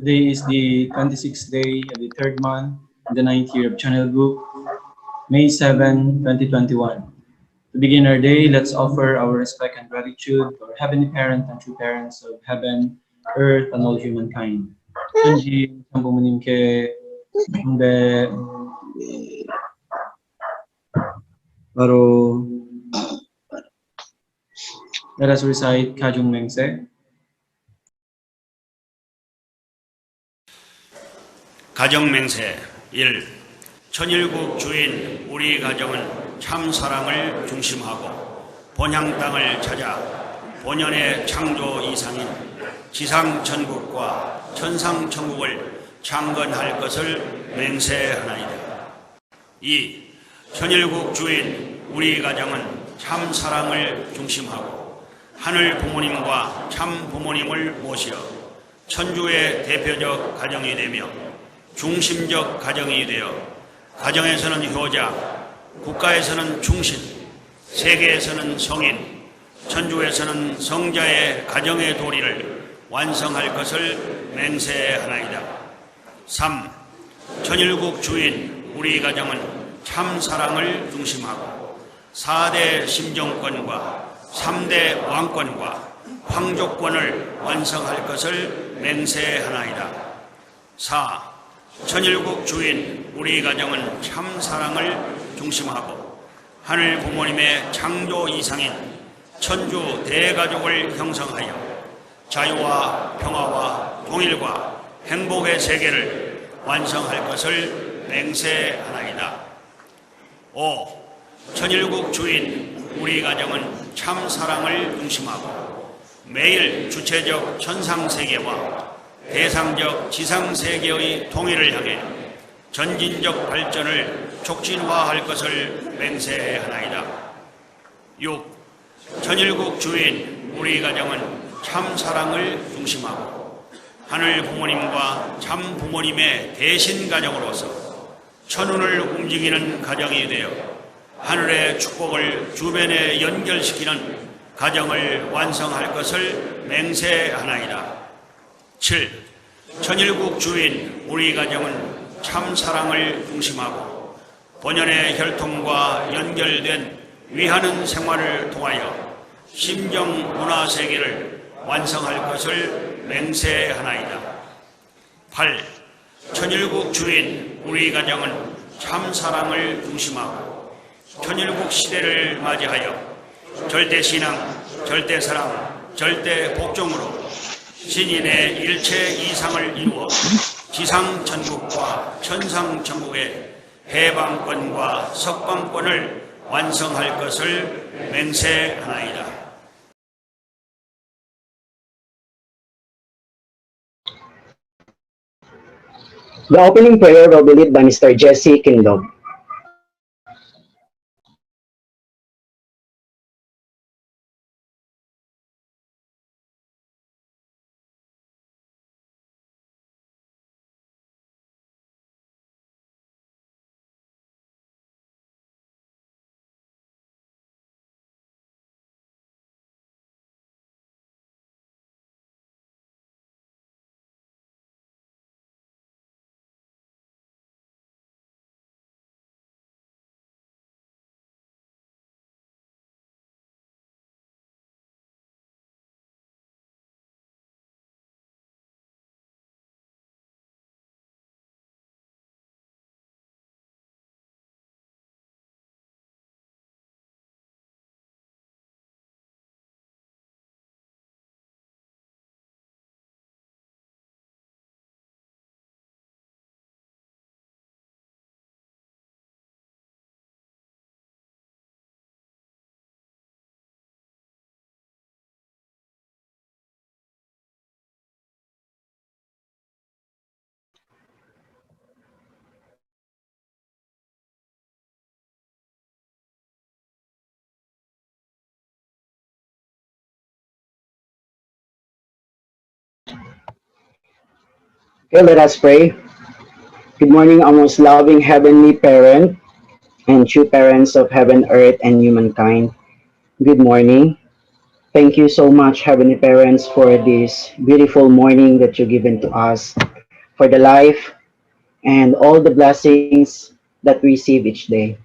Today is the 26th day of the third month in the 9th year of Channel Group, May 7, 2021. To begin our day, let's offer our respect and gratitude to our Heavenly Parent and true parents of heaven, earth, and all humankind. Sunji, Sampumunimke, Mbe, Baro. Let us recite Kajung Mengse. 가정맹세 1. 천일국 주인 우리 가정은 참 사랑을 중심하고 본향 땅을 찾아 본연의 창조 이상인 지상천국과 천상천국을 창건할 것을 맹세하나이다. 2. 천일국 주인 우리 가정은 참 사랑을 중심하고 하늘 부모님과 참 부모님을 모시어 천주의 대표적 가정이 되며 중심적 가정이 되어 가정에서는 효자, 국가에서는 충신, 세계에서는 성인, 천주에서는 성자의 가정의 도리를 완성할 것을 맹세하나이다. 3. 천일국 주인 우리 가정은 참 사랑을 중심하고 4대 심정권과 3대 왕권과 황족권을 완성할 것을 맹세하나이다. 4. 천일국 주인 우리 가정은 참 사랑을 중심하고 하늘 부모님의 창조 이상인 천주 대가족을 형성하여 자유와 평화와 통일과 행복의 세계를 완성할 것을 맹세하나이다. 5. 천일국 주인 우리 가정은 참 사랑을 중심하고 매일 주체적 천상세계와 대상적 지상세계의 통일을 향해 전진적 발전을 촉진화할 것을 맹세하나이다. 6. 천일국 주인 우리 가정은 참 사랑을 중심하고 하늘 부모님과 참 부모님의 대신 가정으로서 천운을 움직이는 가정이 되어 하늘의 축복을 주변에 연결시키는 가정을 완성할 것을 맹세하나이다. 7. 천일국 주인 우리 가정은 참 사랑을 중심하고 본연의 혈통과 연결된 위하는 생활을 통하여 심정 문화 세계를 완성할 것을 맹세하나이다. 8. 천일국 주인 우리 가정은 참 사랑을 중심하고 천일국 시대를 맞이하여 절대신앙, 절대사랑, 절대복종으로 신인의 일체 이상을 이루어 지상천국과 천상천국의 해방권과 석방권을 완성할 것을 맹세하나이다. The opening prayer will be led by Mr. Jesse Kindog. Okay, let us pray. Good morning, our most loving heavenly parent and true parents of heaven, earth, and humankind. Good morning. Thank you so much, heavenly parents, for this beautiful morning that you've given to us, for the life and all the blessings that we receive each day.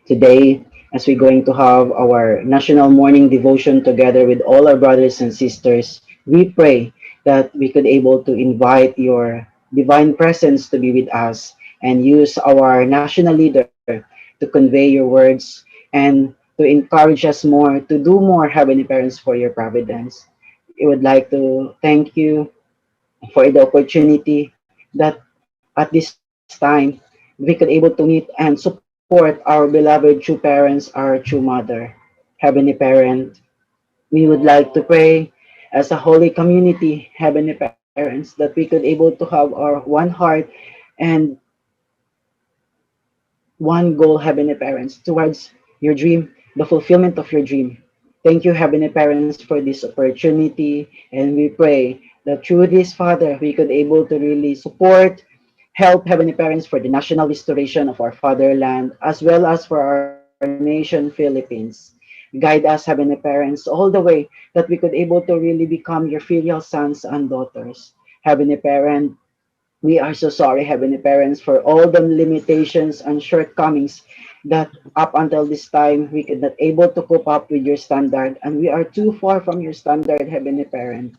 Today, as we're going to have our national morning devotion together with all our brothers and sisters, we pray that we could able to invite your divine presence to be with us and use our national leader to convey your words and to encourage us more to do more, Heavenly Parents, for your providence. We would like to thank you for the opportunity that at this time we could able to meet and support our beloved true parents, our true mother. Heavenly Parent, we would like to pray as a holy community, Heavenly Parents, that we could able to have our one heart and one goal, Heavenly Parents, towards your dream, the fulfillment of your dream. Thank you, Heavenly Parents, for this opportunity, and we pray that through this, Father, we could able to really support, help, Heavenly Parents, for the national restoration of our fatherland, as well as for our nation, Philippines. Guide us, Heavenly Parents, all the way that we could able to really become your filial sons and daughters. Heavenly Parent, we are so sorry, Heavenly Parents, for all the limitations and shortcomings that up until this time we could not able to cope up with your standard, and we are too far from your standard, Heavenly Parent.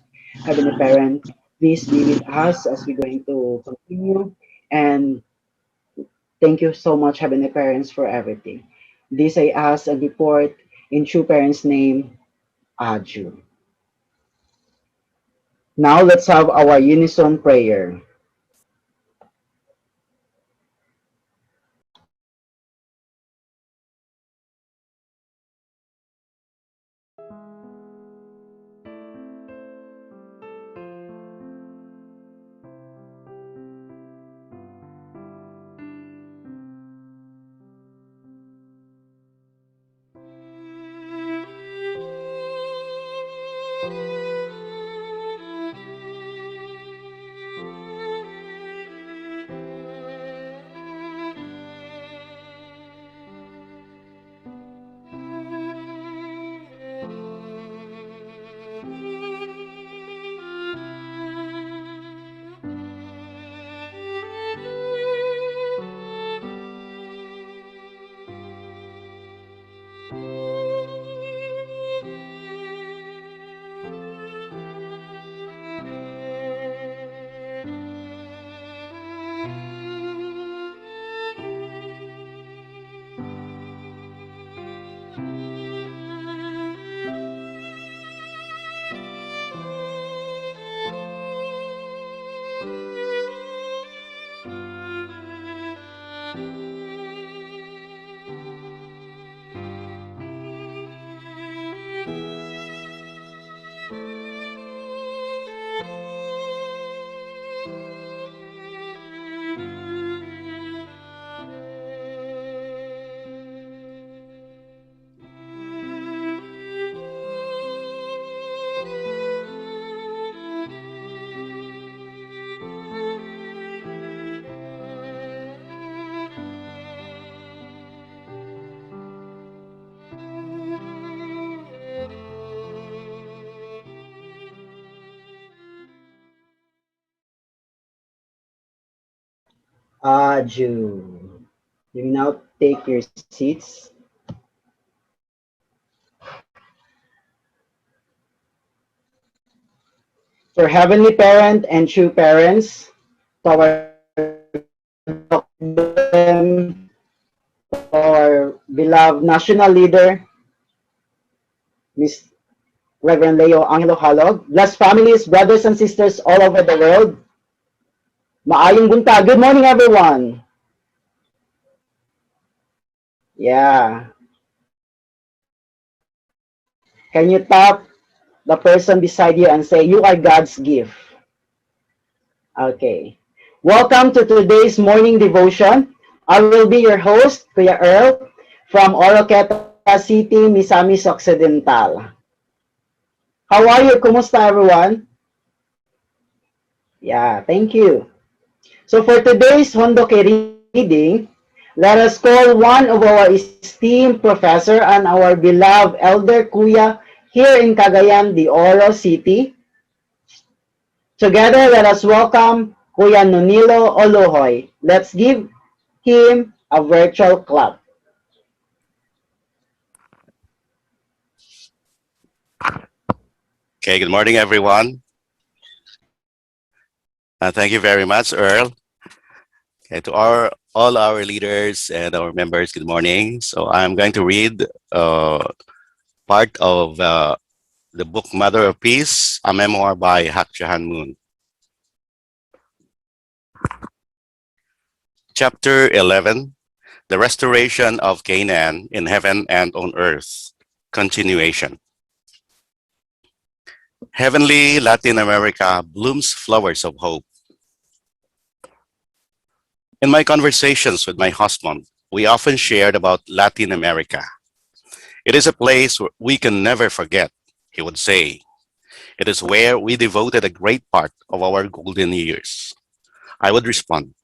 Heavenly Parent, please be with us as we're going to continue. And thank you so much, Heavenly Parents, for everything. This I ask and report in true parents' name, Aju. Now let's have our unison prayer. Aju. You may now take your seats. For Heavenly Parent and true parents, to our them, to our beloved national leader, Miss Reverend Leo Angelo Halog, blessed families, brothers and sisters all over the world. Maayong bunta. Good morning, everyone. Yeah. Can you tap the person beside you and say, you are God's gift? Okay. Welcome to today's morning devotion. I will be your host, Kuya Earl, from Oroqueta City, Misamis Occidental. How are you? Kumusta, everyone? Yeah, thank you. So for today's Hondoke reading, let us call one of our esteemed professor and our beloved Elder Kuya here in Cagayan de Oro City. Together, let us welcome Kuya Nonilo Olohoy. Let's give him a virtual clap. Okay, good morning, everyone. Thank you very much, Earl. Okay, to all our leaders and our members, good morning. So I'm going to read part of the book Mother of Peace, a memoir by Hak Jahan Moon. Chapter 11, The Restoration of Canaan in Heaven and on Earth, continuation. Heavenly Latin America blooms flowers of hope. In my conversations with my husband, we often shared about Latin America. It is a place where we can never forget, he would say. It is where we devoted a great part of our golden years. I would respond,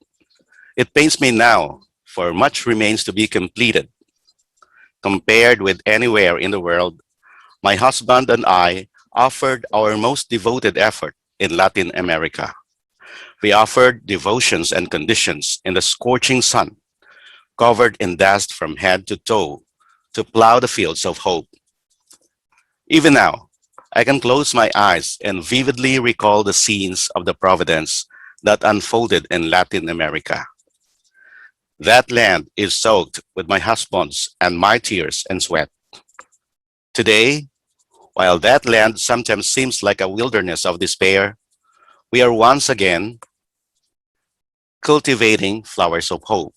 it pains me now, for much remains to be completed. Compared with anywhere in the world, my husband and I offered our most devoted effort in Latin America. We offered devotions and conditions in the scorching sun, covered in dust from head to toe, to plow the fields of hope. Even now, I can close my eyes and vividly recall the scenes of the providence that unfolded in Latin America. That land is soaked with my husband's and my tears and sweat. Today, while that land sometimes seems like a wilderness of despair, we are once again cultivating flowers of hope.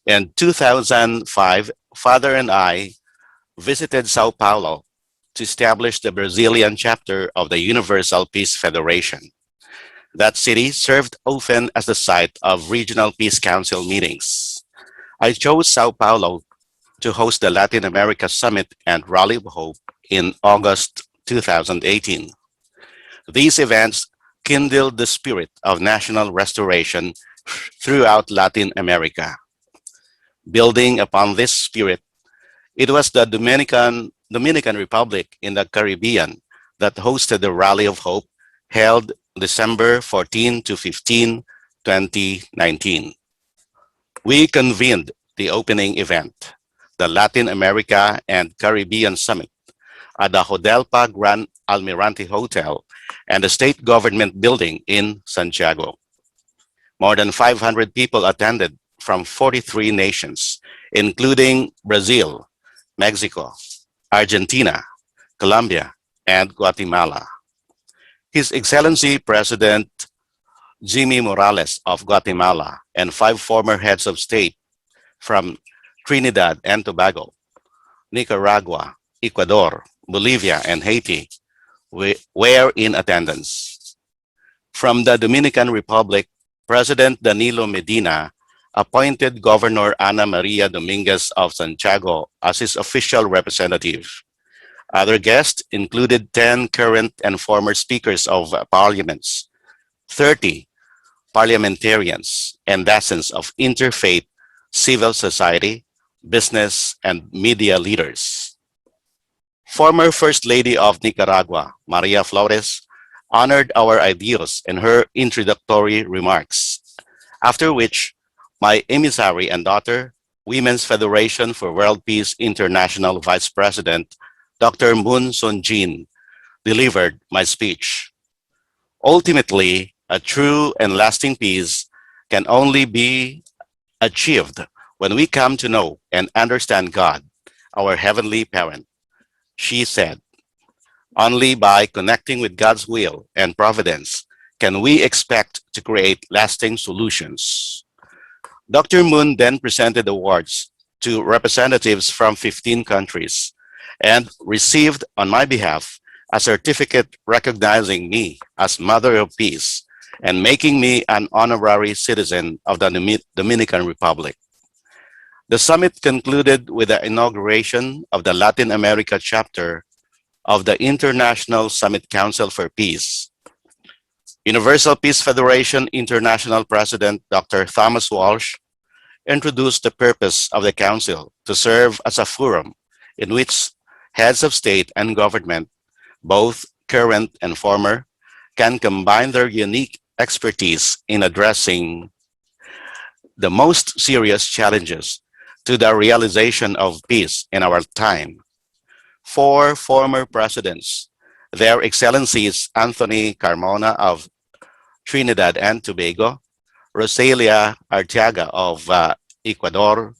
In 2005, Father and I visited Sao Paulo to establish the Brazilian chapter of the Universal Peace Federation. That city served often as the site of regional peace council meetings. I chose Sao Paulo to host the Latin America Summit and Rally of Hope in August 2018. These events kindled the spirit of national restoration throughout Latin America. Building upon this spirit, it was the Dominican Republic in the Caribbean that hosted the Rally of Hope held December 14 to 15, 2019. We convened the opening event, the Latin America and Caribbean Summit, at the Jodelpa Gran Almirante Hotel and the State Government Building in Santiago. More than 500 people attended from 43 nations, including Brazil, Mexico, Argentina, Colombia, and Guatemala. His Excellency President Jimmy Morales of Guatemala, and 5 former heads of state from Trinidad and Tobago, Nicaragua, Ecuador, Bolivia, and Haiti were in attendance. From the Dominican Republic, President Danilo Medina appointed Governor Ana Maria Dominguez of Santiago as his official representative. Other guests included 10 current and former speakers of parliaments, 30 parliamentarians, and dozens of interfaith, civil society, business, and media leaders. Former First Lady of Nicaragua, Maria Flores, honored our ideals in her introductory remarks, after which my emissary and daughter, Women's Federation for World Peace International Vice President, Dr. Moon Sun-jin, delivered my speech. Ultimately, a true and lasting peace can only be achieved when we come to know and understand God, our Heavenly Parent. She said, only by connecting with God's will and providence can we expect to create lasting solutions. Dr. Moon then presented awards to representatives from 15 countries and received on my behalf a certificate recognizing me as Mother of Peace and making me an honorary citizen of the Dominican Republic. The summit concluded with the inauguration of the Latin America chapter of the International Summit Council for Peace. Universal Peace Federation International President Dr. Thomas Walsh introduced the purpose of the council to serve as a forum in which heads of state and government, both current and former, can combine their unique expertise in addressing the most serious challenges to the realization of peace in our time. 4 former presidents, their Excellencies Anthony Carmona of Trinidad and Tobago, Rosalia Arteaga of Ecuador,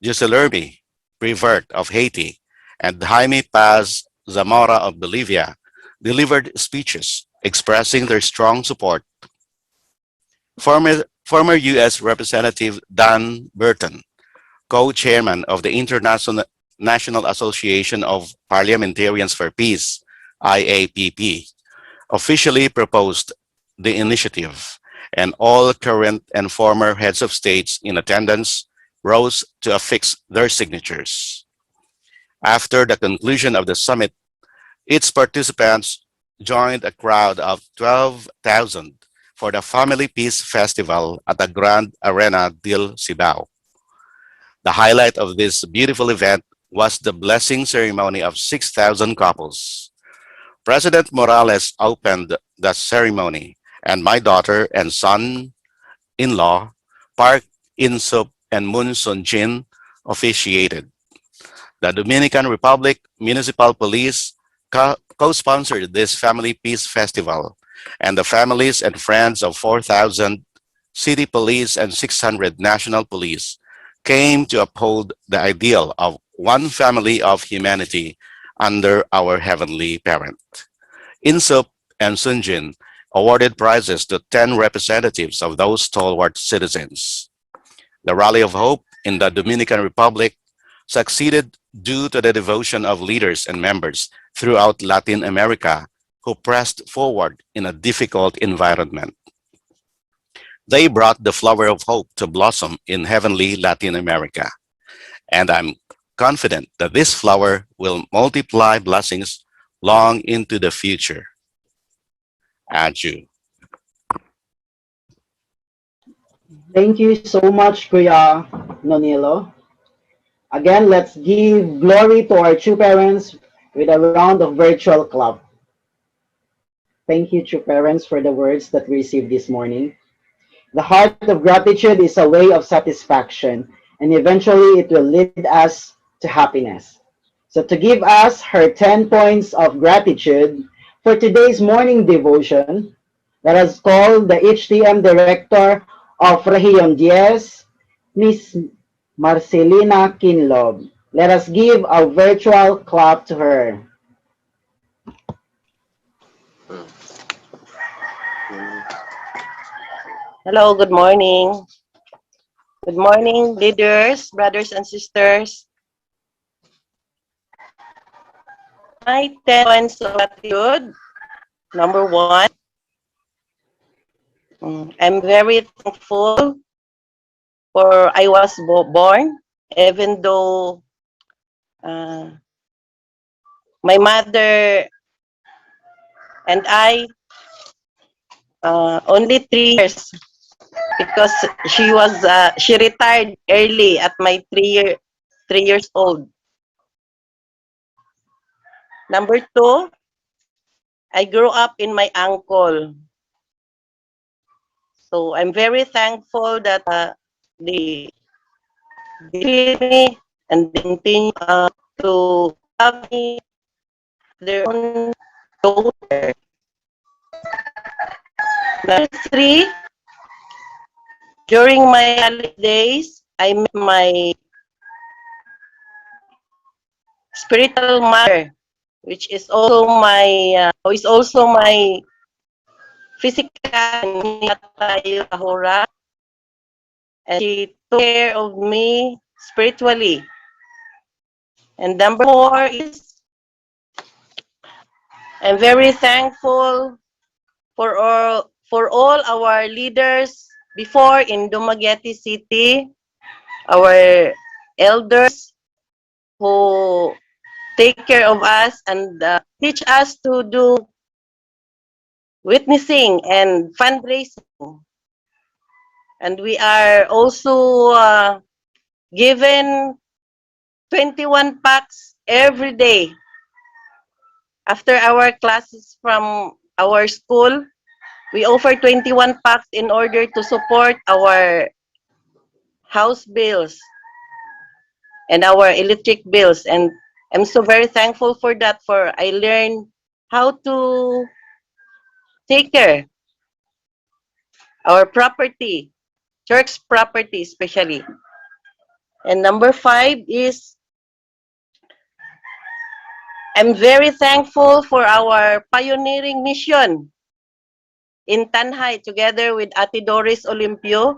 Giuseppe Prevert of Haiti, and Jaime Paz Zamora of Bolivia, delivered speeches expressing their strong support. Former U.S. Representative Dan Burton, co-chairman of the National Association of Parliamentarians for Peace, IAPP, officially proposed the initiative, and all current and former heads of states in attendance rose to affix their signatures. After the conclusion of the summit, its participants joined a crowd of 12,000 for the Family Peace Festival at the Grand Arena del Cibao. The highlight of this beautiful event was the blessing ceremony of 6,000 couples. President Morales opened the ceremony, and my daughter and son-in-law, Park In-sup and Moon Sun-jin, officiated. The Dominican Republic Municipal Police co-sponsored this Family Peace Festival, and the families and friends of 4,000 city police and 600 national police came to uphold the ideal of one family of humanity under our Heavenly Parent. In-sup and Sun-jin awarded prizes to 10 representatives of those stalwart citizens. The Rally of Hope in the Dominican Republic succeeded due to the devotion of leaders and members throughout Latin America who pressed forward in a difficult environment. They brought the flower of hope to blossom in heavenly Latin America, and I'm confident that this flower will multiply blessings long into the future. Adieu. Thank you so much, Kuya Nonilo. Again, let's give glory to our true parents with a round of virtual clap. Thank you, true parents, for the words that we received this morning. The heart of gratitude is a way of satisfaction, and eventually it will lead us to happiness. So to give us her 10 points of gratitude for today's morning devotion, let us call the HTM Director of Region 10, Miss Marcelina Kinlob. Let us give a virtual clap to her. Hello, good morning. Good morning, leaders, brothers and sisters. My 10 points of gratitude. Number one, I'm very thankful for I was born, even though uh, my mother and I only 3 years because she retired early at my 3 years old. Number two, I grew up in my uncle. So I'm very thankful that they feed me and they continue to love me their own daughter. Number three, during my college days, I met my spiritual mother, which is also my physical cousin, tayo kahura, and she took care of me spiritually. And number four is I'm very thankful for all our leaders before in Dumaguete City, our elders who take care of us and teach us to do witnessing and fundraising. And we are also given 21 packs every day after our classes from our school. We offer 21 packs in order to support our house bills and our electric bills. And I'm so very thankful for that, for I learned how to take care our property, church property especially. And number five is I'm very thankful for our pioneering mission in Tanhay together with Ate Doris Olimpio,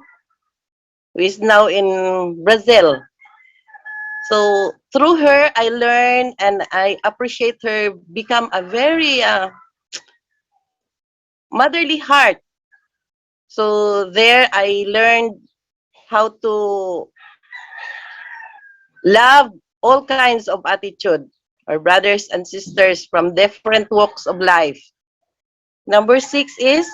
who is now in Brazil. So through her, I learned and I appreciate her become a very motherly heart. So there I learned how to love all kinds of attitude, our brothers and sisters from different walks of life. Number six is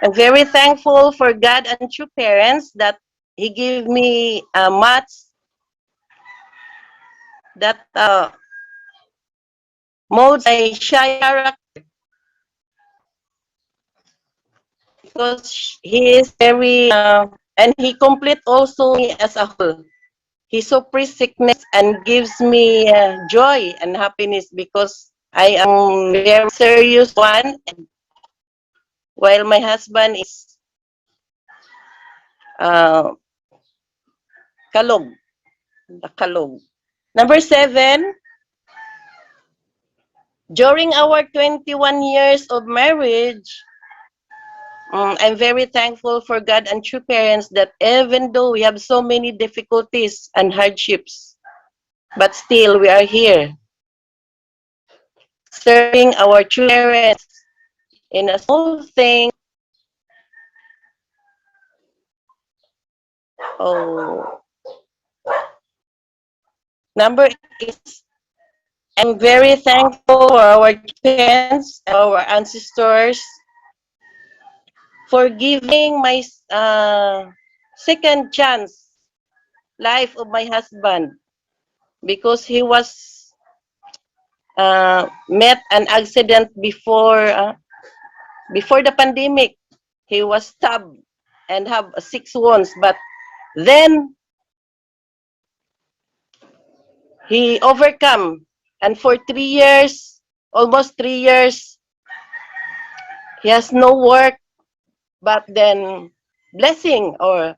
I'm very thankful for God and true parents that He gave me mats that molds my shy character because He is very and He complete also me as a whole. He suppresses sickness and gives me joy and happiness because I am very serious one, while my husband is uh, kalog, kalog. Number seven, during our 21 years of marriage, I'm very thankful for God and true parents that even though we have so many difficulties and hardships, but still we are here serving our true parents in a small thing. Oh, number eight is I'm very thankful for our parents, our ancestors, for giving my second chance life of my husband because he was met an accident before the pandemic. He was stabbed and have 6 wounds, but then he overcome. And for 3 years, almost 3 years, he has no work. But then, blessing or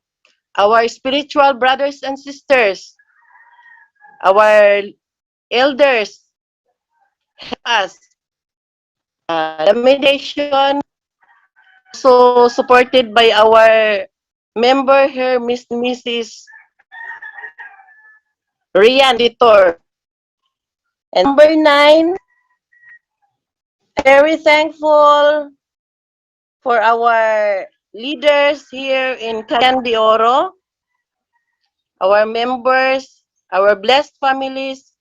our spiritual brothers and sisters, our elders, help us. The meditation So supported by our member here, Mrs. Rian Editor. And number 9, very thankful for our leaders here in Cagayan de Oro, our members, our blessed families,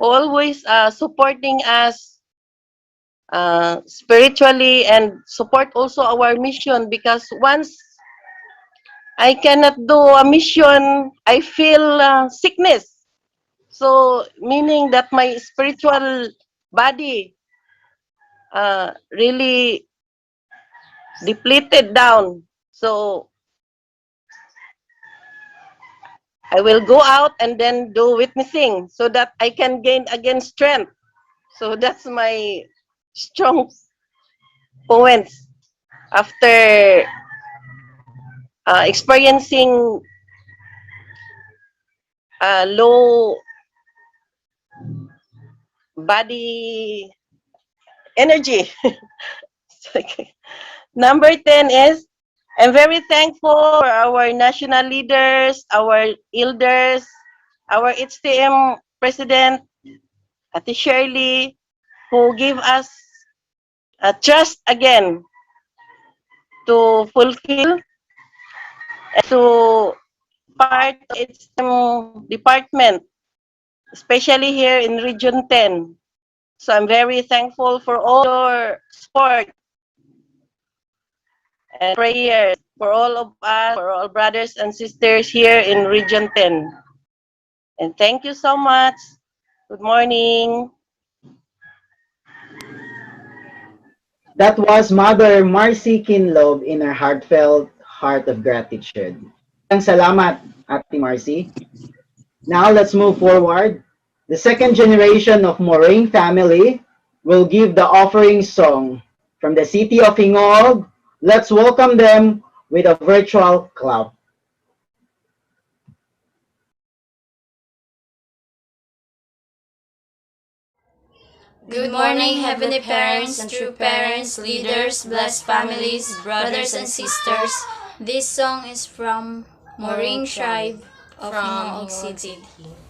always supporting us spiritually and support also our mission, because once I cannot do a mission, I feel sickness. So meaning that my spiritual body really depleted down. So I will go out and then do witnessing so that I can gain again strength. So that's my strong points after experiencing low body energy. Number 10 is, I'm very thankful for our national leaders, our elders, our HTM president, Ate Shirley, who give us a trust again to fulfill and to part of its department, especially here in Region 10. So I'm very thankful for all your support and prayers for all of us, for all brothers and sisters here in Region 10. And thank you so much. Good morning. That was Mother Marcy Kinlob in her heartfelt heart of gratitude. Salamat, Ate Marcy. Now let's move forward. The second generation of Moraine family will give the offering song from the city of Hingog. Let's welcome them with a virtual clap. Good morning, heavenly parents and true parents, leaders, blessed families, brothers and sisters. This song is from Moraine Tribe of Hingog City. Please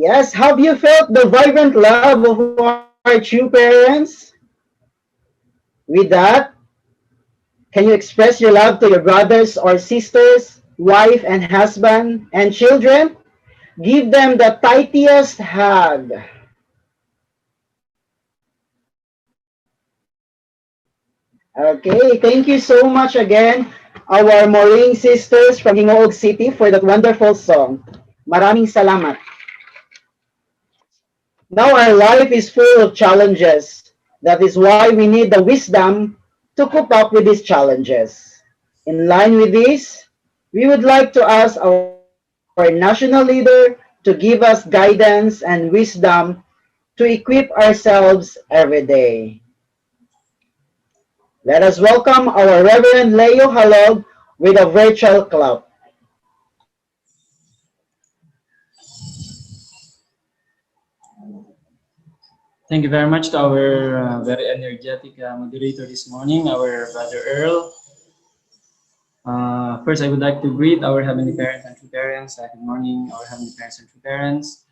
Yes, have you felt the vibrant love of our true parents? With that, can you express your love to your brothers or sisters, wife and husband, and children? Give them the tightest hug. Okay, thank you so much again, our Maureen sisters from Hingoog City for that wonderful song. Maraming salamat. Now our life is full of challenges. That is why we need the wisdom to cope up with these challenges. In line with this, we would like to ask our national leader to give us guidance and wisdom to equip ourselves every day. Let us welcome our Reverend Leo Halog with a virtual clap. Thank you very much to our very energetic moderator this morning, our brother Earl. First, I would like to greet our Heavenly Parents and True Parents. Good morning, our Heavenly Parents and True Parents.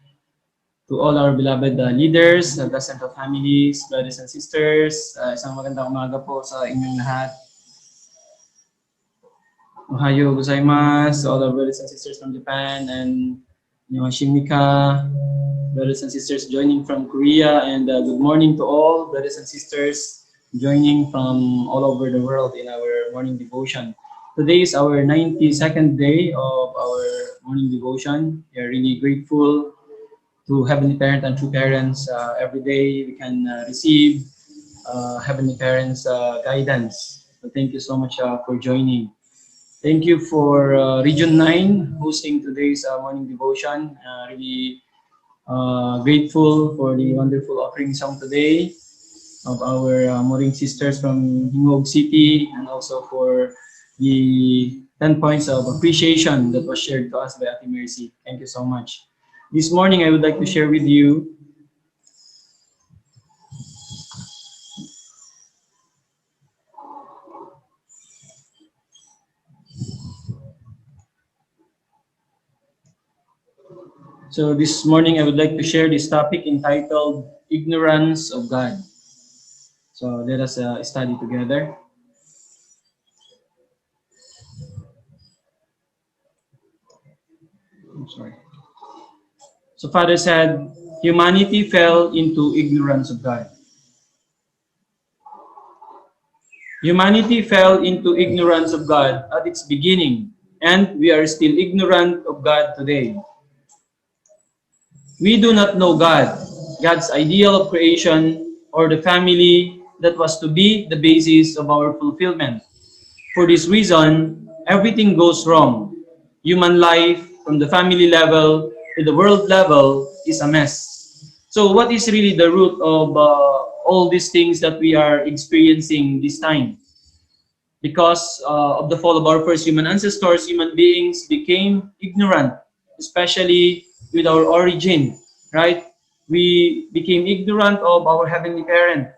To all our beloved leaders, the Central families, brothers and sisters, isang magandang umaga po sa inyong lahat. Ohayo gozaimasu, all our brothers and sisters from Japan, and Shimika, brothers and sisters joining from Korea, and good morning to all brothers and sisters joining from all over the world in our morning devotion. Today is our 92nd day of our morning devotion. We are really grateful to Heavenly Parent and True Parents. Every day we can receive Heavenly Parents' guidance. So thank you so much for joining. Thank you for Region 9 hosting today's morning devotion. Really grateful for the wonderful offering song today of our Maureen sisters from Hingoog City, and also for the 10 points of appreciation that was shared to us by Ate Mercy. Thank you so much. This morning, I would like to share with you So this morning, I would like to share this topic entitled Ignorance of God. So let us study together. I'm sorry. So Father said, humanity fell into ignorance of God. Humanity fell into ignorance of God at its beginning, and we are still ignorant of God today. We do not know God, God's ideal of creation, or the family that was to be the basis of our fulfillment. For this reason, everything goes wrong. Human life, from the family level to the world level, is a mess. So what is really the root of all these things that we are experiencing this time? Because of the fall of our first human ancestors, human beings became ignorant, especially with our origin, right? We became ignorant of our Heavenly Parent.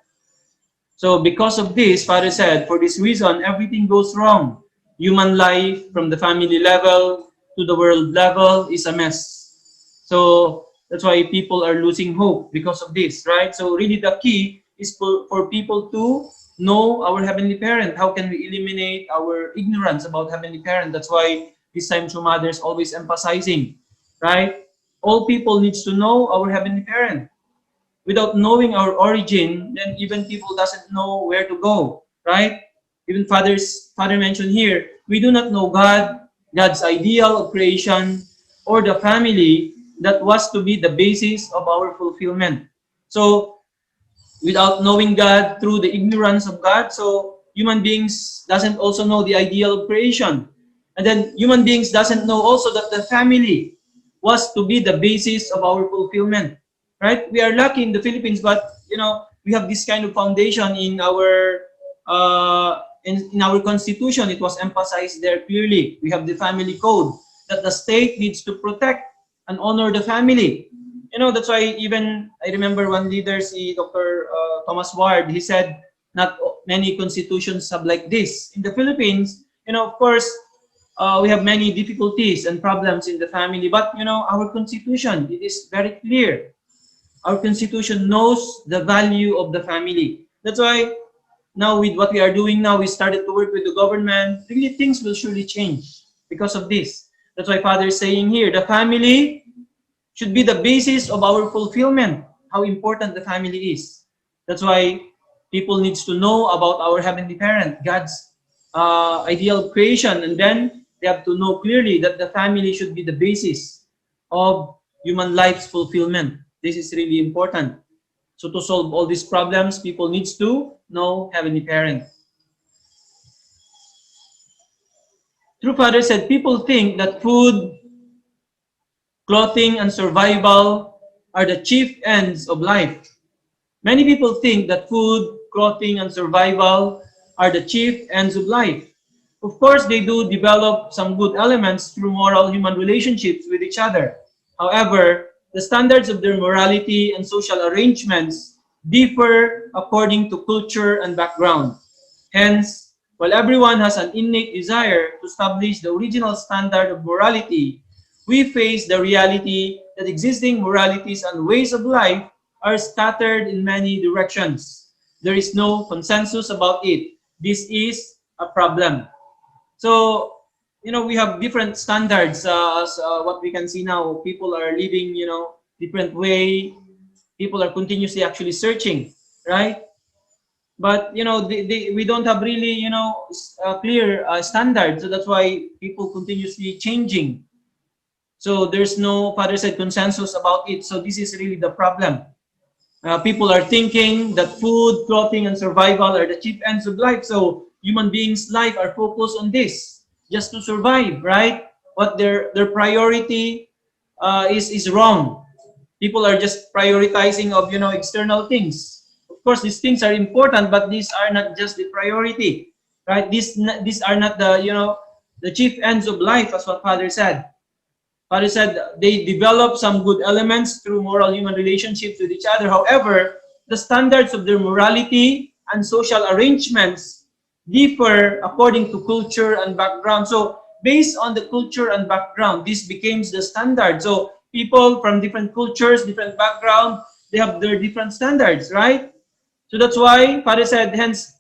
So because of this, Father said, for this reason, everything goes wrong. Human life from the family level to the world level is a mess. So that's why people are losing hope because of this, right? So really the key is for people to know our Heavenly Parent. How can we eliminate our ignorance about Heavenly Parent? That's why this time True Mother is always emphasizing, right? All people needs to know our Heavenly Parent. Without knowing our origin, then even people doesn't know where to go, right? Even Father mentioned here, we do not know God, God's ideal of creation, or the family that was to be the basis of our fulfillment. So without knowing God through the ignorance of God, so human beings doesn't also know the ideal of creation. And then human beings doesn't know also that the family was to be the basis of our fulfillment. Right? We are lucky in the Philippines, but we have this kind of foundation in our in our constitution. It was emphasized there clearly. We have the family code that the state needs to protect and honor the family. That's why even I remember one leader, Dr. Thomas Ward, he said, not many constitutions have like this. In the Philippines, of course, we have many difficulties and problems in the family, but our constitution, it is very clear. Our constitution knows the value of the family. That's why now with what we are doing now, we started to work with the government. Really, things will surely change because of this. That's why Father is saying here, the family should be the basis of our fulfillment, how important the family is. That's why people needs to know about our Heavenly Parent, God's ideal creation, and then they have to know clearly that the family should be the basis of human life's fulfillment. This is really important. So to solve all these problems, people needs to know Heavenly Parent. True Father said, people think that food, clothing, and survival are the chief ends of life. Many people think that food, clothing, and survival are the chief ends of life. Of course, they do develop some good elements through moral human relationships with each other. However, the standards of their morality and social arrangements differ according to culture and background. Hence, while everyone has an innate desire to establish the original standard of morality, we face the reality that existing moralities and ways of life are scattered in many directions. There is no consensus about it. This is a problem. So, we have different standards as what we can see now. People are living, different way. People are continuously actually searching, right? But, we don't have really, a clear standard. So that's why people continuously changing. So there's no, Father said, consensus about it. So this is really the problem. People are thinking that food, clothing, and survival are the chief ends of life. So human beings' life are focused on this, just to survive, right? What their priority is wrong. People are just prioritizing of external things. Of course, these things are important, but these are not just the priority, right? These are not the chief ends of life, as what Father said. Father said they develop some good elements through moral human relationships with each other. However, the standards of their morality and social arrangements differ according to culture and background. So based on the culture and background, this becomes the standard. So people from different cultures, different background, they have their different standards, right? So that's why Father said, hence,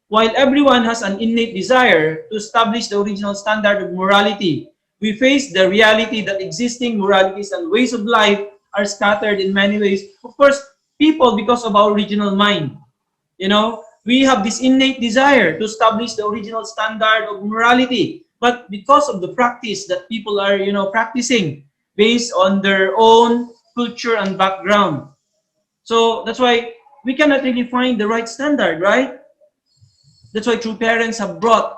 while everyone has an innate desire to establish the original standard of morality, we face the reality that existing moralities and ways of life are scattered in many ways. Of course, people, because of our original mind, we have this innate desire to establish the original standard of morality. But because of the practice that people are, practicing based on their own culture and background. So that's why we cannot really find the right standard, right? That's why true parents have brought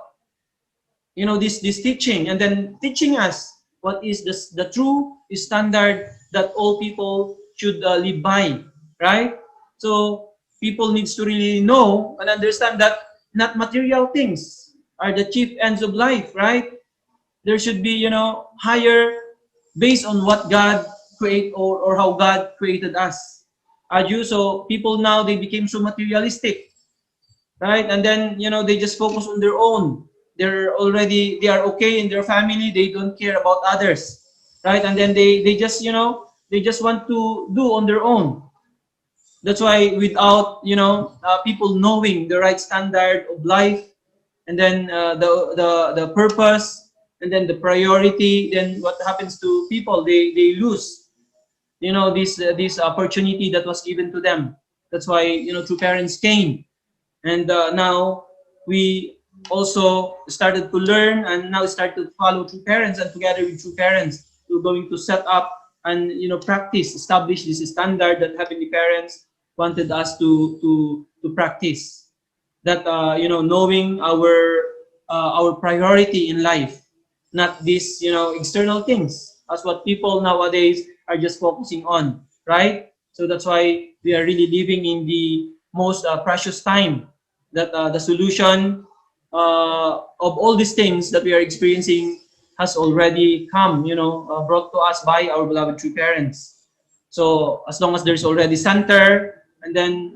this teaching, and then teaching us what is the true standard that all people should live by, right? So people needs to really know and understand that not material things are the chief ends of life, right? There should be, higher based on what God create or how God created us. So people now, they became so materialistic, right? And then, they just focus on their own. They are okay in their family. They don't care about others, right? And then they just, they just want to do on their own. That's why without, people knowing the right standard of life, and then the purpose, and then the priority, then what happens to people? They lose, this opportunity that was given to them. That's why, true parents came. And now we also started to learn and now start to follow true parents, and together with true parents, we're going to set up and practice, establish this standard that Heavenly Parents wanted us to practice. That knowing our priority in life, not these external things, as what people nowadays are just focusing on, right? So that's why we are really living in the most precious time, that the solution of all these things that we are experiencing has already come, brought to us by our beloved true parents. So as long as there's already center, and then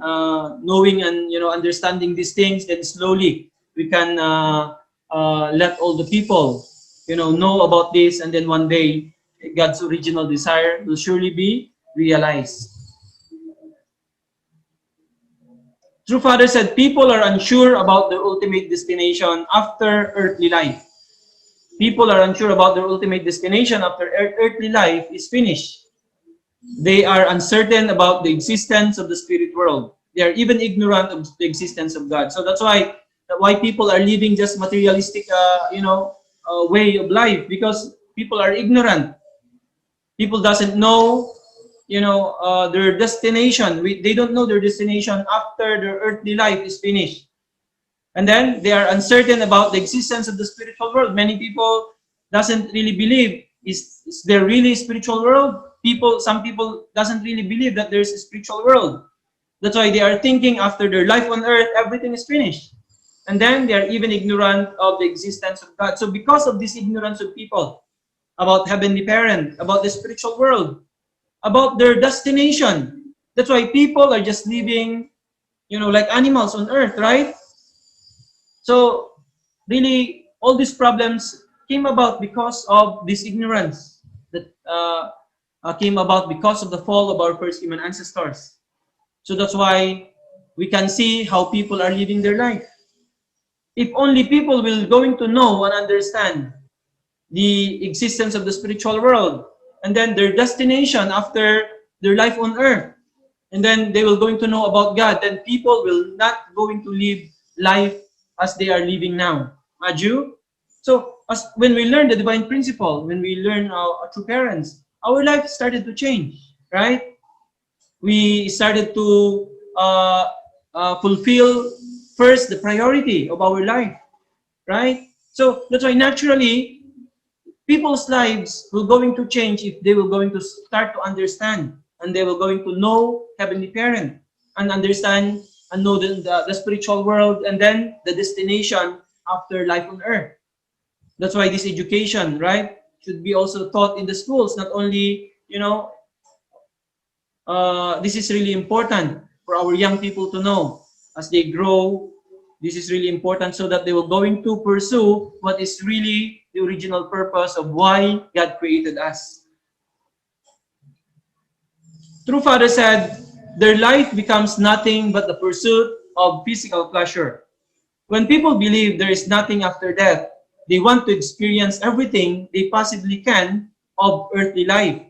knowing and understanding these things, then slowly we can let all the people know about this, and then one day God's original desire will surely be realized. True Father said people are unsure about their ultimate destination after earthly life. People are unsure about their ultimate destination after earthly life is finished. They are uncertain about the existence of the spirit world. They are even ignorant of the existence of God. So that's why people are living just materialistic, way of life, because people are ignorant. People doesn't know, their destination. They don't know their destination after their earthly life is finished. And then they are uncertain about the existence of the spiritual world. Many people doesn't really believe, is there really a spiritual world? Some people doesn't really believe that there's a spiritual world. That's why they are thinking after their life on earth, everything is finished. And then they are even ignorant of the existence of God. So because of this ignorance of people about Heavenly Parent, about the spiritual world, about their destination, that's why people are just living, like animals on earth, right? So really, all these problems came about because of this ignorance that came about because of the fall of our first human ancestors. So that's why we can see how people are living their life. If only people will going to know and understand the existence of the spiritual world, and then their destination after their life on earth, and then they will going to know about God, then people will not going to live life as they are living now. Maju? So when we learn the divine principle, when we learn our true parents, our life started to change, right? We started to fulfill first the priority of our life, right? So that's why naturally people's lives will going to change if they will going to start to understand, and they will going to know Heavenly Parent and understand and know the spiritual world, and then the destination after life on earth. That's why this education, right, should be also taught in the schools. Not only, this is really important for our young people to know as they grow. This is really important so that they will going to pursue what is really the original purpose of why God created us. True Father said, their life becomes nothing but the pursuit of physical pleasure. When people believe there is nothing after death, they want to experience everything they possibly can of earthly life.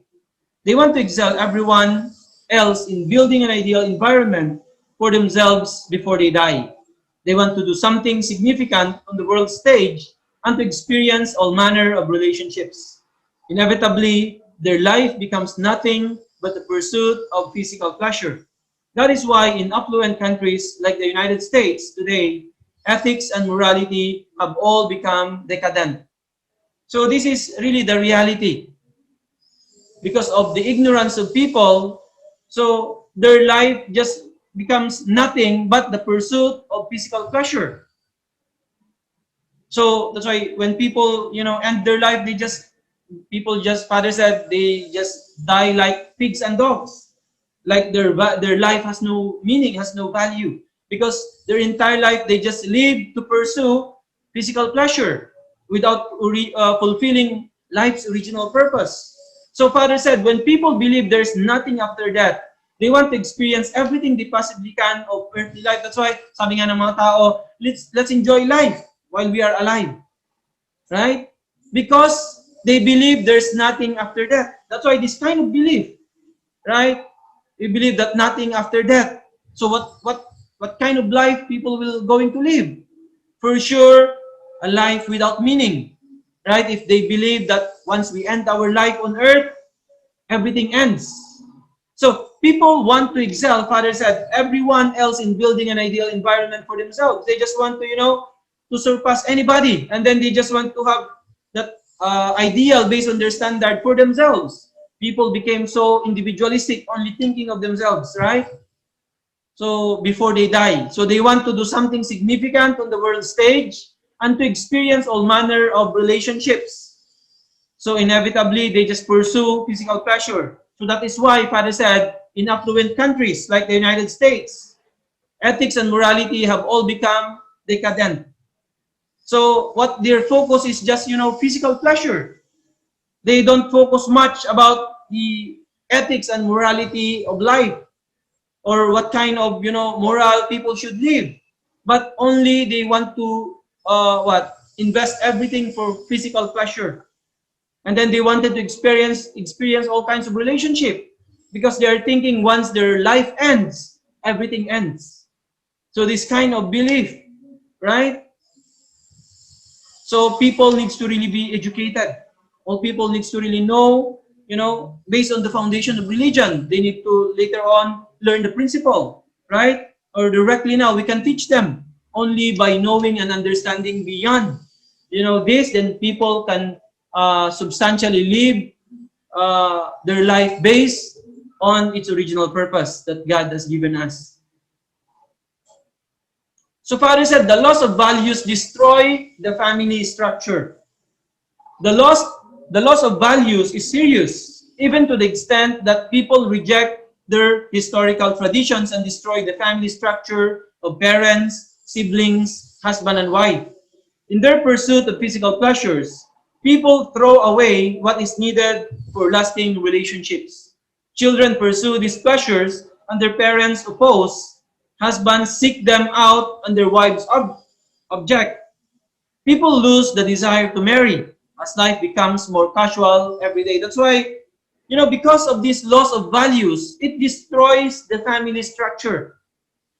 They want to excel everyone else in building an ideal environment for themselves before they die. They want to do something significant on the world stage and to experience all manner of relationships. Inevitably, their life becomes nothing but the pursuit of physical pleasure. That is why in affluent countries like the United States today, ethics and morality have all become decadent. So this is really the reality. Because of the ignorance of people, so their life just becomes nothing but the pursuit of physical pleasure. So that's why when people, end their life, Father said, they just die like pigs and dogs. Like their life has no meaning, has no value. Because their entire life, they just live to pursue physical pleasure without fulfilling life's original purpose. So Father said, when people believe there's nothing after death, they want to experience everything they possibly can of earthly life. That's why, sabi nga ng mga tao, let's enjoy life while we are alive. Right? Because they believe there's nothing after death. That's why this kind of belief, right? We believe that nothing after death. So what kind of life people will going to live? For sure, a life without meaning. Right? If they believe that once we end our life on earth, everything ends. So people want to excel. Father said, everyone else in building an ideal environment for themselves. They just want to, to surpass anybody. And then they just want to have that ideal based on their standard for themselves. People became so individualistic, only thinking of themselves, right? So before they die. So they want to do something significant on the world stage and to experience all manner of relationships. So inevitably, they just pursue physical pleasure. So that is why Father said, in affluent countries like the United States, ethics and morality have all become decadent. So what their focus is just, physical pleasure. They don't focus much about the ethics and morality of life, or what kind of, moral people should live. But only they want to, invest everything for physical pleasure. And then they wanted to experience all kinds of relationship, because they are thinking once their life ends, everything ends. So this kind of belief, right? So people needs to really be educated. All people needs to really know, based on the foundation of religion. They need to later on learn the principle, right? Or directly now, we can teach them only by knowing and understanding beyond, this. Then people can substantially live their life based on its original purpose that God has given us. So Father said, the loss of values destroy the family structure. The loss of values is serious, even to the extent that people reject their historical traditions and destroy the family structure of parents, siblings, husband and wife. In their pursuit of physical pleasures, people throw away what is needed for lasting relationships. Children pursue these pleasures and their parents oppose. Husbands seek them out and their wives object. People lose the desire to marry as life becomes more casual every day. That's why, because of this loss of values, it destroys the family structure.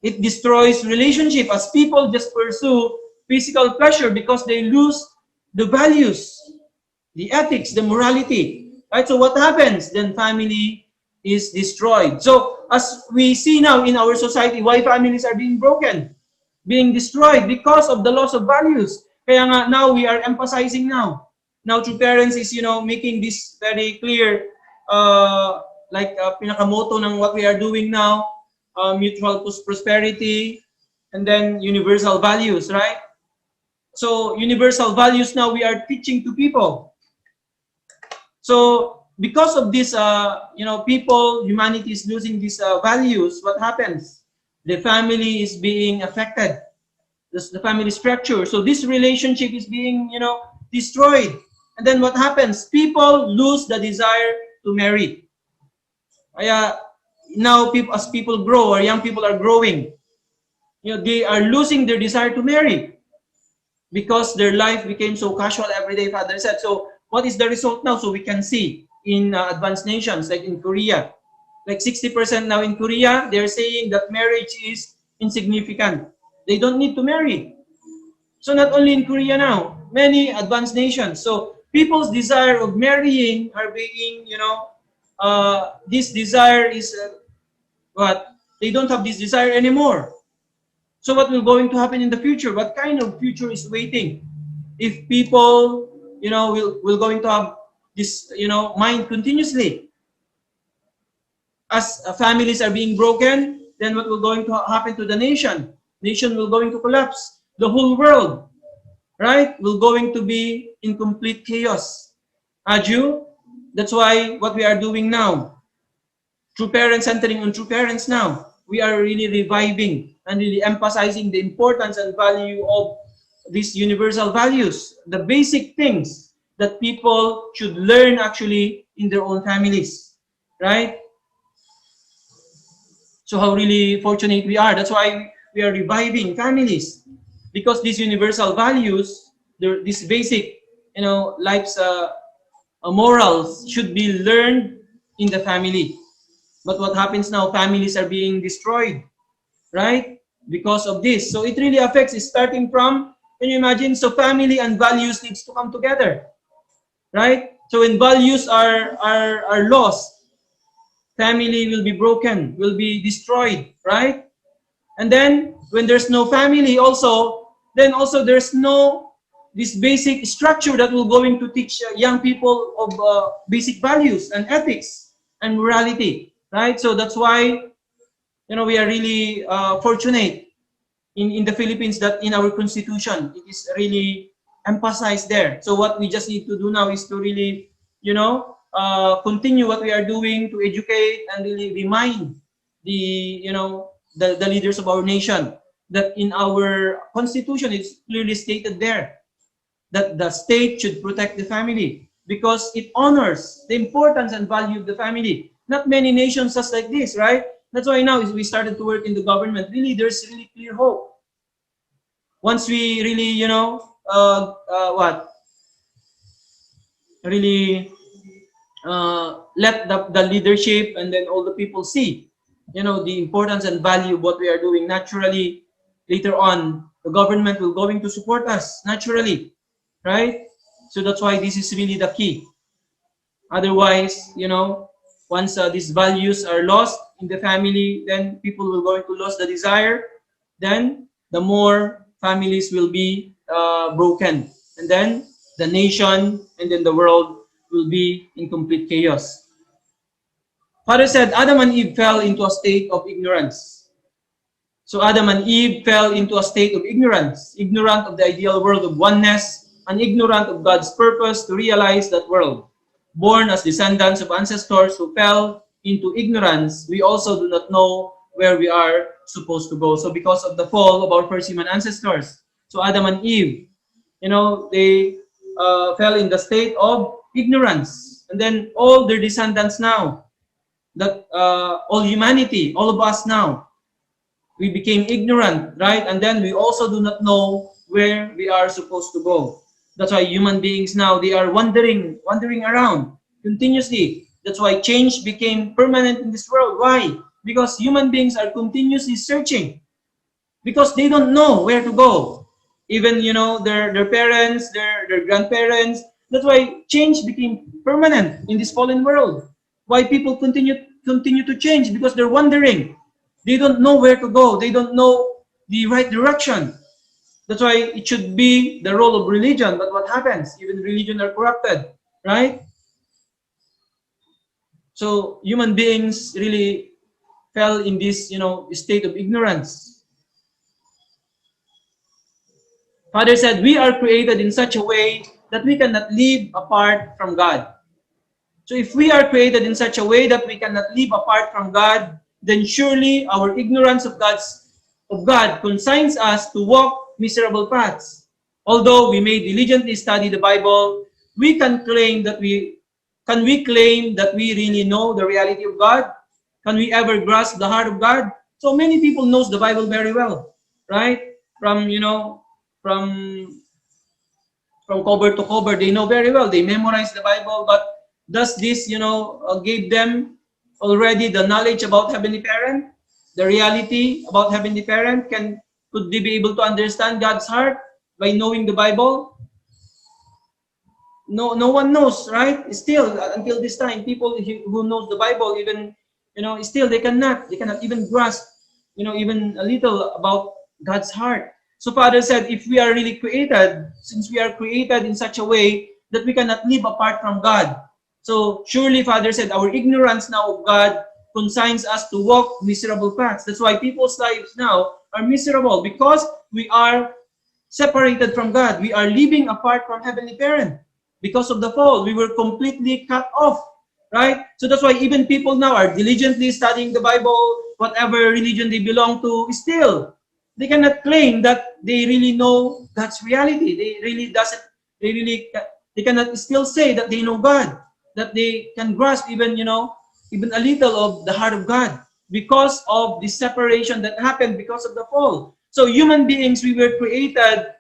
It destroys relationship as people just pursue physical pleasure because they lose the values, the ethics, the morality. Right? So what happens? Then family is destroyed. So as we see now in our society, why families are being broken, being destroyed because of the loss of values. Kaya nga, now we are emphasizing now. Now True Parents is, making this very clear, pinakamoto ng what we are doing now, mutual prosperity, and then universal values, right? So universal values now we are teaching to people. So because of this, humanity is losing these values, what happens? The family is being affected. The family structure. So this relationship is being, destroyed. And then what happens? People lose the desire to marry. Now, as people grow, or young people are growing, they are losing their desire to marry because their life became so casual every day, Father said. So what is the result now? So we can see in advanced nations like in Korea, like 60% now in Korea, they're saying that marriage is insignificant. They don't need to marry. So not only in Korea now, many advanced nations. So people's desire of marrying are being, this desire is they don't have this desire anymore. So what will going to happen in the future? What kind of future is waiting if people, will going to have this, mind continuously? As families are being broken, then what will going to happen to the nation? Nation will going to collapse. The whole world, right, will going to be in complete chaos. Aju, that's why what we are doing now, True Parents, centering on True Parents now, we are really reviving and really emphasizing the importance and value of these universal values, the basic things that people should learn actually in their own families, right? So how really fortunate we are. That's why we are reviving families, because these universal values, these basic, life's morals should be learned in the family. But what happens now? Families are being destroyed, right? Because of this. So it really affects, starting from, can you imagine? So family and values needs to come together, right? So when values are lost, family will be broken, will be destroyed, right? And then when there's no family also, then also there's no this basic structure that will going to teach young people of basic values and ethics and morality, right? So that's why, we are really fortunate in the Philippines that in our constitution, it is really emphasized there. So what we just need to do now is to really, continue what we are doing to educate and really remind the, the leaders of our nation that in our constitution, it's clearly stated there that the state should protect the family because it honors the importance and value of the family. Not many nations just like this, right? That's why now as we started to work in the government, really there's really clear hope. Once we really, really let the leadership and then all the people see, the importance and value of what we are doing. Naturally, later on, the government will going to support us naturally, right? So that's why this is really the key. Otherwise, once these values are lost in the family, then people will going to lose the desire. Then the more families will be broken, and then the nation and then the world will be in complete chaos. Father said Adam and Eve fell into a state of ignorance. So Adam and Eve fell into a state of ignorance, ignorant of the ideal world of oneness, and ignorant of God's purpose to realize that world. Born as descendants of ancestors who fell into ignorance, we also do not know where we are supposed to go. So because of the fall of our first human ancestors, so Adam and Eve, they fell in the state of ignorance. And then all their descendants now, that all humanity, all of us now, we became ignorant, right? And then we also do not know where we are supposed to go. That's why human beings now, they are wandering around continuously. That's why change became permanent in this world. Why? Because human beings are continuously searching because they don't know where to go. Even, their parents, their grandparents. That's why change became permanent in this fallen world. Why people continue to change? Because they're wondering. They don't know where to go. They don't know the right direction. That's why it should be the role of religion. But what happens? Even religion are corrupted, right? So human beings really fell in this, state of ignorance. Father said, we are created in such a way that we cannot live apart from God. So if we are created in such a way that we cannot live apart from God, then surely our ignorance of God consigns us to walk miserable paths. Although we may diligently study the Bible, can we claim that we really know the reality of God? Can we ever grasp the heart of God? So many people knows the Bible very well, right? From cover to cover, they know very well. They memorize the Bible, but does this, give them already the knowledge about Heavenly Parent? The reality about Heavenly Parent? Could they be able to understand God's heart by knowing the Bible? No one knows, right? Still, until this time, people who knows the Bible, even, still they cannot even grasp, even a little about God's heart. So Father said, if we are really created, since we are created in such a way that we cannot live apart from God, so surely Father said, our ignorance now of God consigns us to walk miserable paths. That's why people's lives now are miserable, because we are separated from God. We are living apart from Heavenly Parent. Because of the fall, we were completely cut off, right? So that's why even people now are diligently studying the Bible, whatever religion they belong to, still they cannot claim that they really know God's reality. They cannot still say that they know God, that they can grasp even, even a little of the heart of God, because of the separation that happened because of the fall. So human beings, we were created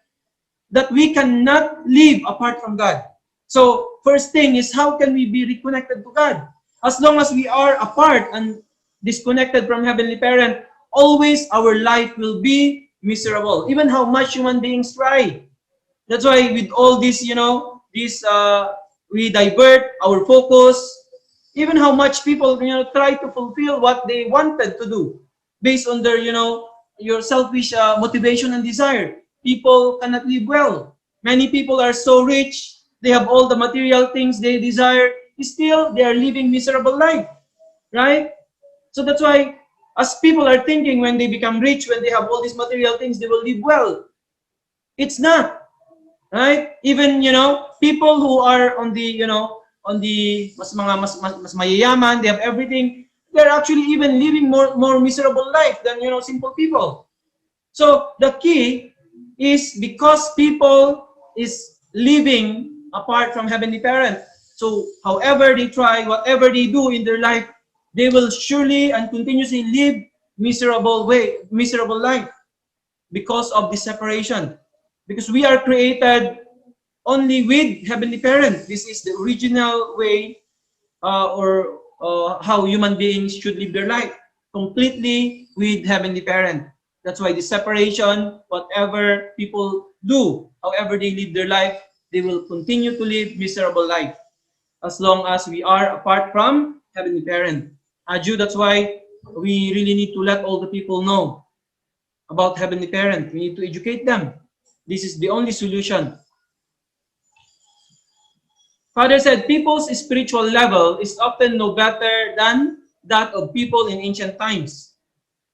that we cannot live apart from God. So first thing is, how can we be reconnected to God? As long as we are apart and disconnected from Heavenly Parent, always our life will be miserable, even how much human beings try. That's why with all this, we divert our focus, even how much people, try to fulfill what they wanted to do based on their, your selfish motivation and desire. People cannot live well. Many people are so rich, they have all the material things they desire, still they are living miserable life, right? So that's why, as people are thinking when they become rich, when they have all these material things, they will live well. It's not, right? Even, people who are on the, mas mayayaman, they have everything, they're actually even living more miserable life than, simple people. So the key is, because people is living apart from Heavenly Parent. So however they try, whatever they do in their life, they will surely and continuously live miserable life because of this separation. Because we are created only with Heavenly Parent. This is the original way or how human beings should live their life, completely with Heavenly Parent. That's why the separation, whatever people do, however they live their life, they will continue to live miserable life as long as we are apart from Heavenly Parent. Aju, that's why we really need to let all the people know about Heavenly Parent. We need to educate them. This is the only solution. Father said, people's spiritual level is often no better than that of people in ancient times.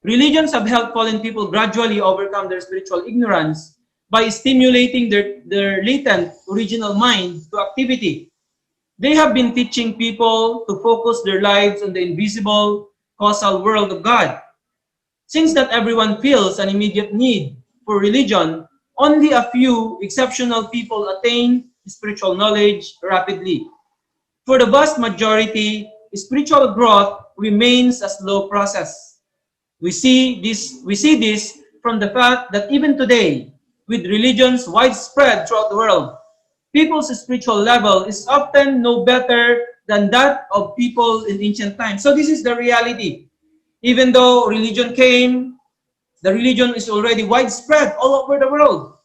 Religions have helped fallen people gradually overcome their spiritual ignorance by stimulating their latent original mind to activity. They have been teaching people to focus their lives on the invisible, causal world of God. Since not everyone feels an immediate need for religion, only a few exceptional people attain spiritual knowledge rapidly. For the vast majority, spiritual growth remains a slow process. We see this from the fact that even today, with religions widespread throughout the world, people's spiritual level is often no better than that of people in ancient times. So this is the reality. Even though religion came, the religion is already widespread all over the world.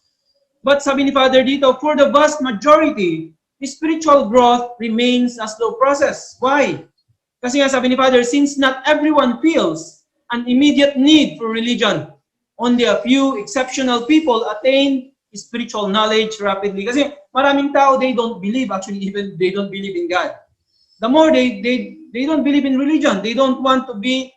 But sabi ni Father dito, for the vast majority, spiritual growth remains a slow process. Why? Kasi nga sabi ni Father, since not everyone feels an immediate need for religion, only a few exceptional people attain spiritual knowledge rapidly. Kasi maraming tao, they don't believe, actually even they don't believe in God. The more they don't believe in religion, they don't want to be,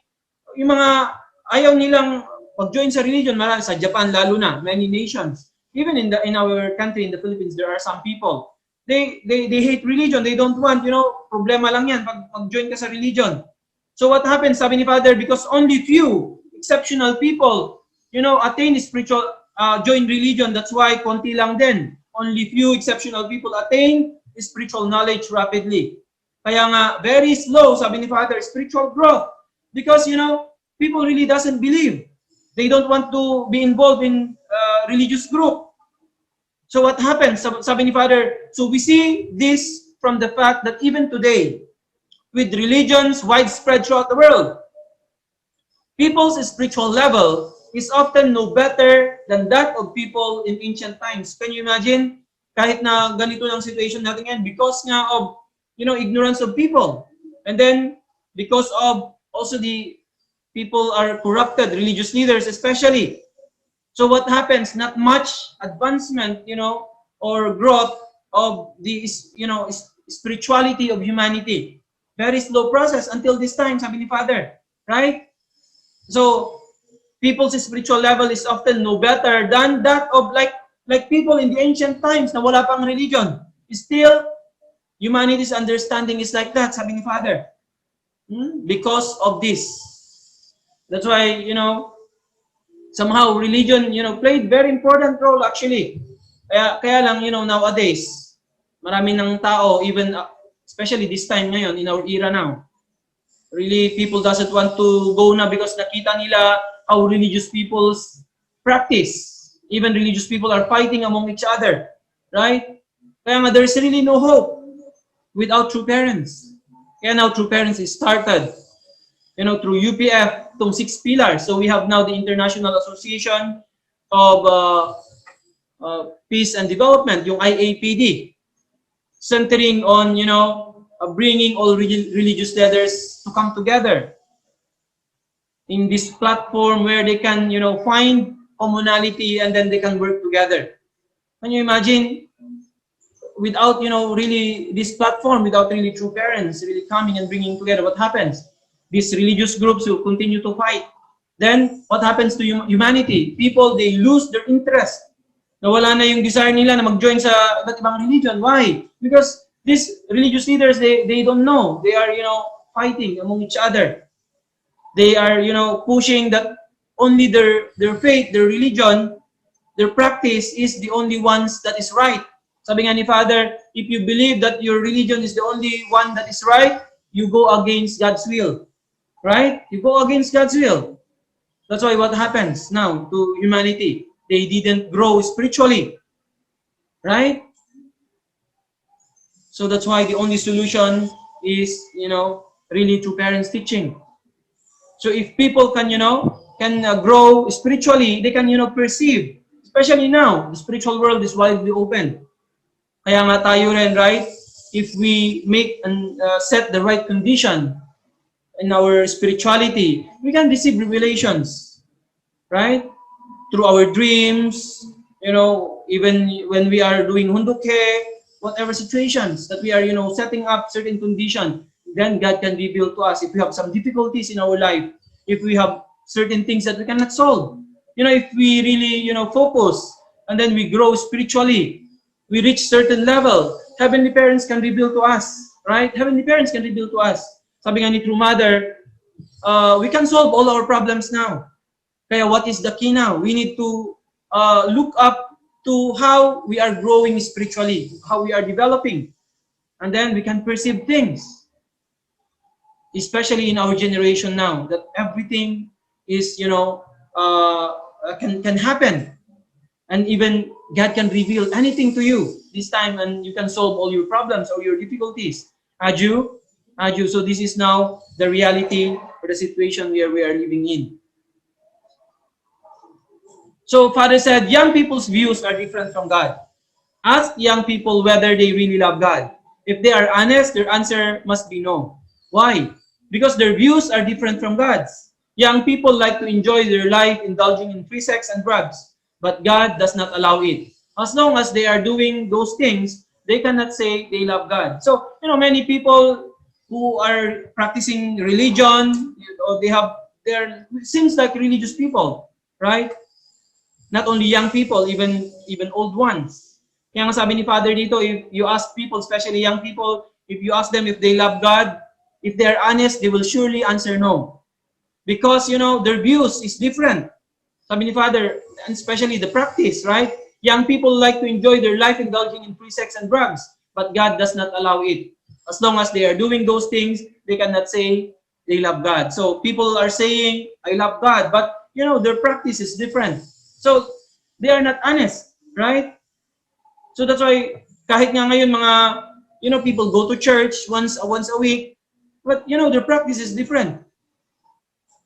yung mga ayaw nilang pag-join sa religion, marami sa Japan lalo na, many nations. Even in our country, in the Philippines, there are some people. They hate religion. They don't want, problema lang yan pag-join ka sa religion. So what happens, sabi ni Father, because only few exceptional people, attain spiritual, join religion, that's why konti lang din. Only few exceptional people attain spiritual knowledge rapidly. Kaya nga, very slow, sabi ni Father, spiritual growth. Because, people really doesn't believe. They don't want to be involved in religious group. So what happens? Sabi ni Father, so we see this from the fact that even today, with religions widespread throughout the world, people's spiritual level is often no better than that of people in ancient times. Can you imagine? Kahit na ganito lang situation natin ngayon, because nga of, ignorance of people. And then, because of also the people are corrupted, religious leaders especially. So what happens? Not much advancement, or growth of the, spirituality of humanity. Very slow process until this time, sabi ni Father. Right? So, people's spiritual level is often no better than that of like people in the ancient times na wala pang religion. Still, humanity's understanding is like that, sabi ni Father. Because of this. That's why, somehow religion, played very important role actually. Kaya lang, nowadays, marami ng tao, even, especially this time ngayon, in our era now, really, people doesn't want to go na because nakita nila how religious people's practice. Even religious people are fighting among each other. Right? Kaya nga, there's really no hope without true parents. Kaya now, true parents is started, through UPF, itong 6 pillars. So we have now the International Association of Peace and Development, yung IAPD, centering on, bringing all religious leaders to come together in this platform where they can, find commonality and then they can work together. Can you imagine? Without, really this platform, without really true parents really coming and bringing together, what happens? These religious groups will continue to fight. Then, what happens to humanity? People, they lose their interest. Nawala na yung desire nila na mag-join sa iba't ibang religion. Why? Because these religious leaders, they don't know. They are, fighting among each other. They are, pushing that only their faith, their religion, their practice is the only ones that is right. Sabi nga ni Father, if you believe that your religion is the only one that is right, you go against God's will. Right? You go against God's will. That's why what happens now to humanity? They didn't grow spiritually. Right? So that's why the only solution is, really through parents teaching. So if people can, grow spiritually, they can, perceive. Especially now, the spiritual world is widely open. Kaya nga tayo rin, right? If we make and set the right condition in our spirituality, we can receive revelations, right? Through our dreams, even when we are doing hunduke, whatever situations that we are, setting up certain condition, then God can reveal to us if we have some difficulties in our life, if we have certain things that we cannot solve. If we really, focus and then we grow spiritually, we reach certain level, Heavenly Parents can reveal to us, right? Heavenly Parents can reveal to us. Sabi nga ni True Mother, we can solve all our problems now. Kaya what is the key now? We need to look up to how we are growing spiritually, how we are developing. And then we can perceive things. Especially in our generation now, that everything is, can happen. And even God can reveal anything to you this time, and you can solve all your problems or your difficulties. Aju. So this is now the reality or the situation where we are living in. So Father said, young people's views are different from God. Ask young people whether they really love God. If they are honest, their answer must be no. Why? Because their views are different from God's. Young people like to enjoy their life indulging in free sex and drugs, but God does not allow it. As long as they are doing those things, they cannot say they love God. So, many people who are practicing religion, they're seems like religious people, right? Not only young people, even old ones. Kaya nga sabi ni Father dito, if you ask people, especially young people, if you ask them if they love God, if they are honest, they will surely answer no. Because, their views is different. Sabi ni Father, and especially the practice, right? Young people like to enjoy their life indulging in free sex and drugs, but God does not allow it. As long as they are doing those things, they cannot say they love God. So people are saying, I love God, but, their practice is different. So they are not honest, right? So that's why kahit nga ngayon mga, people go to church once a week, but, their practice is different.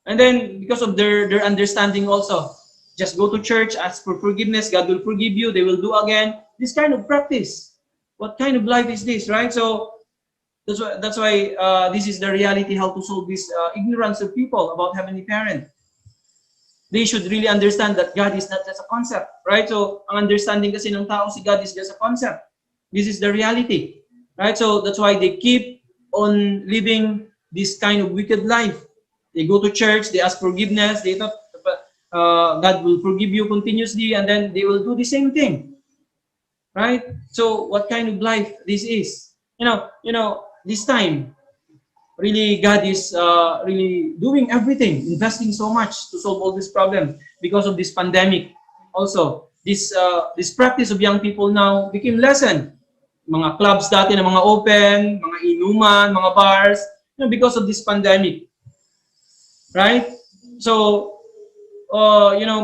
And then, because of their understanding also, just go to church, ask for forgiveness, God will forgive you, they will do again. This kind of practice. What kind of life is this, right? So, that's why this is the reality, how to solve this ignorance of people about Heavenly Parent. They should really understand that God is not just a concept, right? So, ang understanding kasi ng tao, si God is just a concept. This is the reality, right? So, that's why they keep on living this kind of wicked life. They go to church, they ask forgiveness, they thought God will forgive you continuously, and then they will do the same thing, right? So what kind of life this is? This time, really God is really doing everything, investing so much to solve all these problems because of this pandemic. Also, this practice of young people now became lessened. Mga clubs dati na mga open, mga inuman, mga bars, because of this pandemic. Right? So,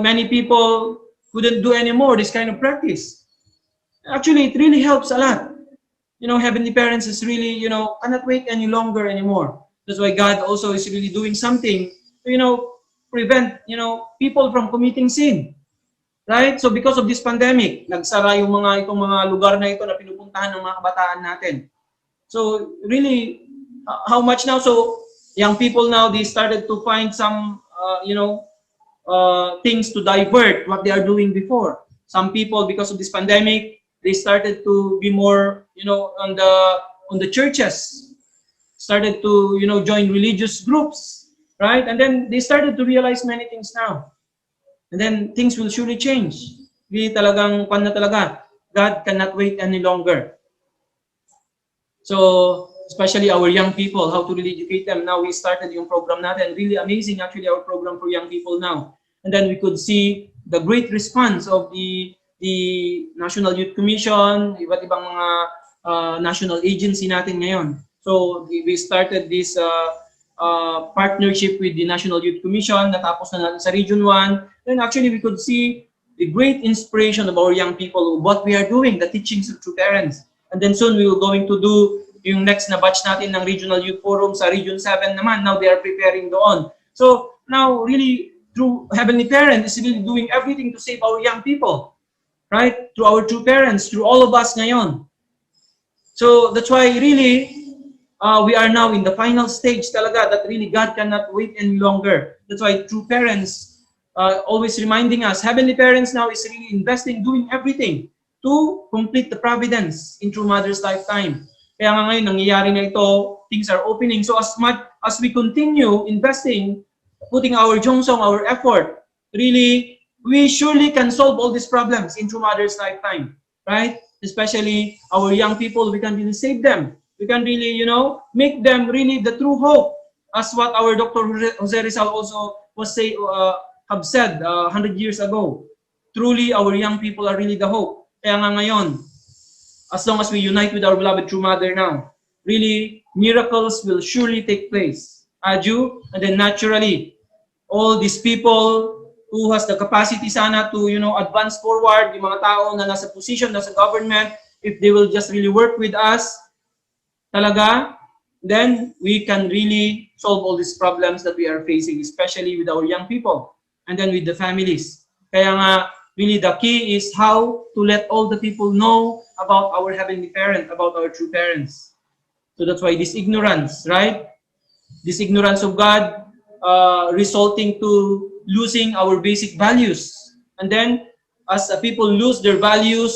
many people couldn't do anymore this kind of practice. Actually, it really helps a lot. Heavenly Parents is really, cannot wait any longer anymore. That's why God also is really doing something to, prevent, people from committing sin. Right? So, because of this pandemic, nagsara yung itong mga lugar na ito na pinupuntahan ng mga kabataan natin. So, really, how much now? So, young people now, they started to find some, things to divert what they are doing before. Some people, because of this pandemic, they started to be more, on the churches, started to, join religious groups, right? And then they started to realize many things now. And then things will surely change. Hindi talagang, talaga, God cannot wait any longer. So, especially our young people, how to really educate them. Now we started yung program natin. Really amazing actually our program for young people now. And then we could see the great response of the the National Youth Commission, iba't ibang mga national agency natin ngayon. So we started this partnership with the National Youth Commission, natapos na natin sa Region 1. Then actually we could see the great inspiration of our young people, what we are doing, the teachings of true parents. And then soon we will going to do yung next na batch natin ng Regional Youth Forum sa Region 7 naman. Now they are preparing doon. So now really, through Heavenly Parent is really doing everything to save our young people. Right? Through our true parents, through all of us ngayon. So that's why really, we are now in the final stage talaga that really God cannot wait any longer. That's why true parents always reminding us, Heavenly Parents now is really investing, doing everything to complete the providence in True Mother's lifetime. Kaya nga ngayon, nangyayari na ito, things are opening. So as much as we continue investing, putting our jongsong, our effort, really, we surely can solve all these problems in True Mother's lifetime, right? Especially our young people, we can really save them. We can really, you know, make them really the true hope, as what our Dr. Jose Rizal also was have said 100 years ago. Truly, our young people are really the hope. Kaya nga ngayon, as long as we unite with our beloved True Mother now, really, miracles will surely take place. Aju, and then naturally, all these people who has the capacity sana to, you know, advance forward, yung mga tao na nasa position, nasa government, if they will just really work with us, talaga, then we can really solve all these problems that we are facing, especially with our young people, and then with the families. Kaya nga, really the key is how to let all the people know about our Heavenly Parent, about our true parents. So that's why this ignorance, right? This ignorance of God, resulting to losing our basic values. And then, as people lose their values,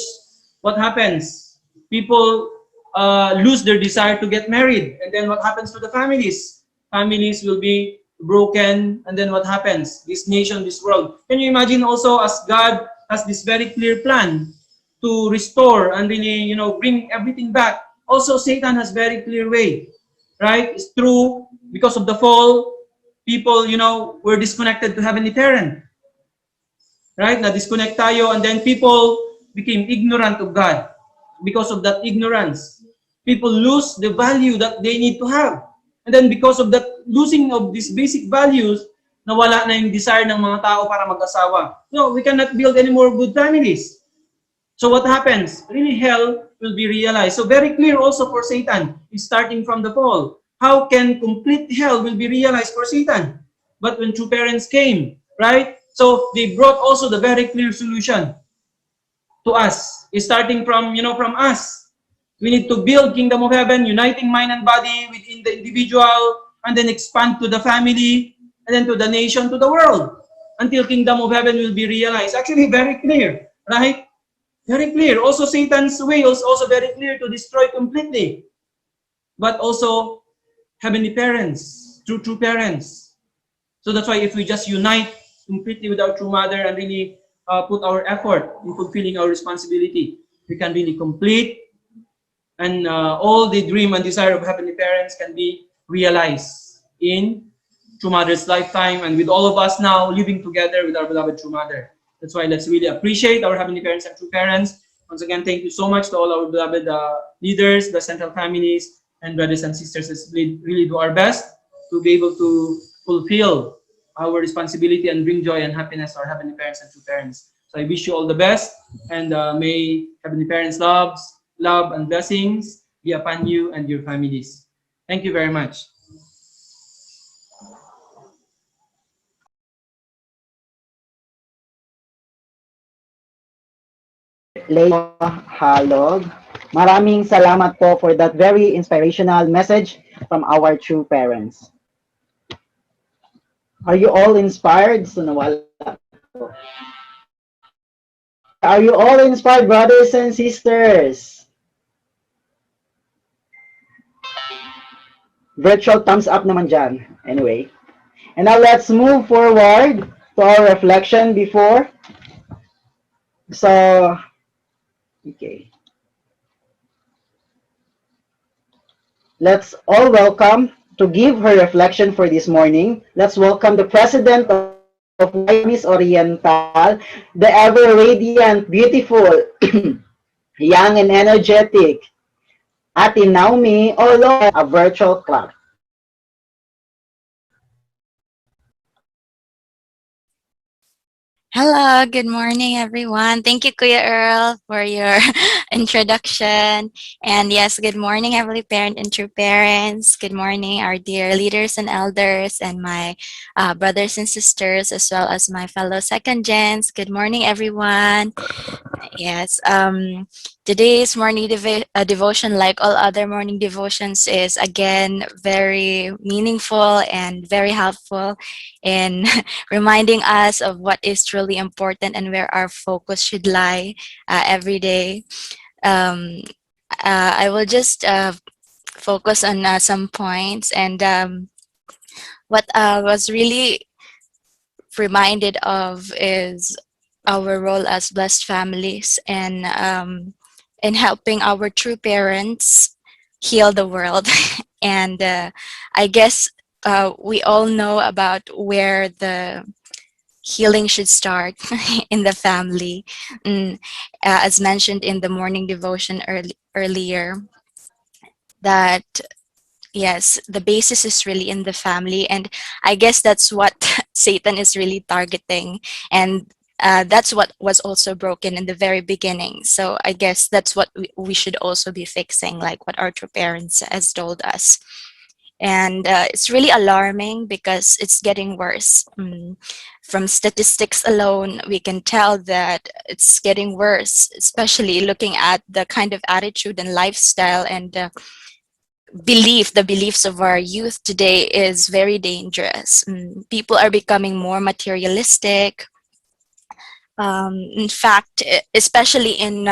what happens? People lose their desire to get married. And then what happens to the families? Families will be broken. And then what happens? This nation, this world. Can you imagine also, as God has this very clear plan to restore and really, you know, bring everything back. Also, Satan has very clear way, right? It's true, because of the fall, people, you know, were disconnected to Heavenly Parent. Right? Na-disconnect tayo, and then people became ignorant of God. Because of that ignorance, people lose the value that they need to have. And then because of that losing of these basic values, nawala na yung desire ng mga tao para mag-asawa. No, we cannot build any more good families. So what happens? Really, hell will be realized. So very clear also for Satan, is starting from the fall. How can complete hell will be realized for Satan? But when true parents came, right? So they brought also the very clear solution to us. Is starting from, you know, from us. We need to build kingdom of heaven, uniting mind and body within the individual, and then expand to the family, and then to the nation, to the world, until kingdom of heaven will be realized. Actually, very clear, right? Very clear. Also, Satan's way is also very clear, to destroy completely. But also, Heavenly Parents, true parents. So that's why if we just unite completely with our True Mother and really put our effort in fulfilling our responsibility, we can really complete, and all the dream and desire of Heavenly Parents can be realized in True Mother's lifetime, and with all of us now living together with our beloved True Mother. That's why let's really appreciate our Heavenly Parents and True Parents. Once again, thank you so much to all our beloved leaders, the central families, and brothers and sisters. Let's really do our best to be able to fulfill our responsibility and bring joy and happiness to our Heavenly Parents and True Parents. So I wish you all the best, and may Heavenly Parents' love and blessings be upon you and your families. Thank you very much. Leo Halog. Maraming salamat po for that very inspirational message from our true parents. Are you all inspired? So nawala po. Are you all inspired, brothers and sisters? Virtual thumbs up naman dyan. Anyway. And now let's move forward to our reflection before. So, okay. Let's all welcome, to give her reflection for this morning, let's welcome the President of of Miss Oriental, the ever radiant, beautiful, young and energetic Ate Naomi, although a virtual clap. Hello, good morning, everyone. Thank you, Kuya Earl, for your introduction. And yes, good morning, Heavenly Parent and true parents. Good morning, our dear leaders and elders, and my brothers and sisters, as well as my fellow second gens. Good morning, everyone. Yes. Today's morning devotion, like all other morning devotions, is again very meaningful and very helpful in reminding us of what is truly important and where our focus should lie every day. Um, I will just focus on some points, and what I was really reminded of is our role as blessed families and in helping our true parents heal the world. And I guess we all know about where the healing should start in the family. Mm, as mentioned in the morning devotion earlier, that yes, the basis is really in the family, and I guess that's what Satan is really targeting, and that's what was also broken in the very beginning. So I guess that's what we should also be fixing, like what our true parents has told us. And it's really alarming because it's getting worse. From statistics alone, we can tell that it's getting worse, especially looking at the kind of attitude and lifestyle and the beliefs of our youth today is very dangerous. People are becoming more materialistic. In fact, especially in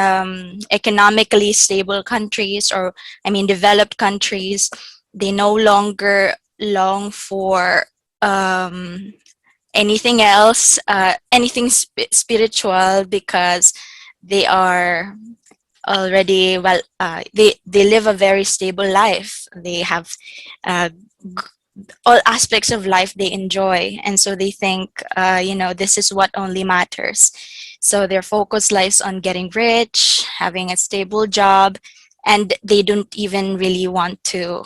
economically stable countries, or I mean developed countries, they no longer long for anything else, anything spiritual, because they are already well, they live a very stable life. They have uh, all aspects of life they enjoy, and so they think this is what only matters. So their focus lies on getting rich, having a stable job, and they don't even really want to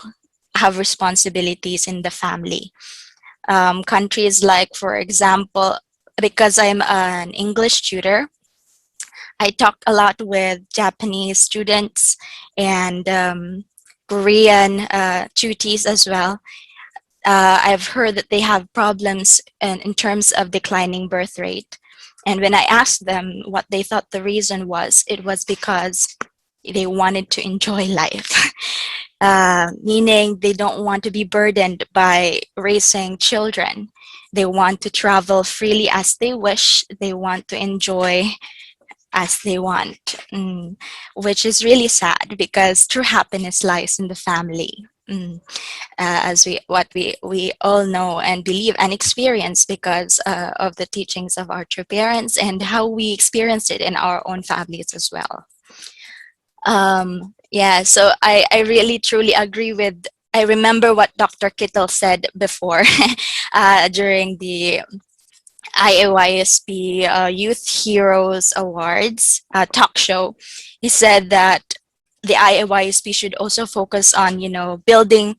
have responsibilities in the family. Countries like, for example, because I'm an English tutor, I talk a lot with Japanese students and Korean tutees as well. I've heard that they have problems in terms of declining birth rate. And when I asked them what they thought the reason was, it was because they wanted to enjoy life. Meaning they don't want to be burdened by raising children. They want to travel freely as they wish. They want to enjoy as they want, which is really sad because true happiness lies in the family. As we all know and believe and experience because of the teachings of our true parents and how we experience it in our own families as well. Yeah, so I really truly agree with, I remember what Dr. Kittle said before during the IAYSP Youth Heroes Awards talk show. He said that the IAYSP should also focus on, building,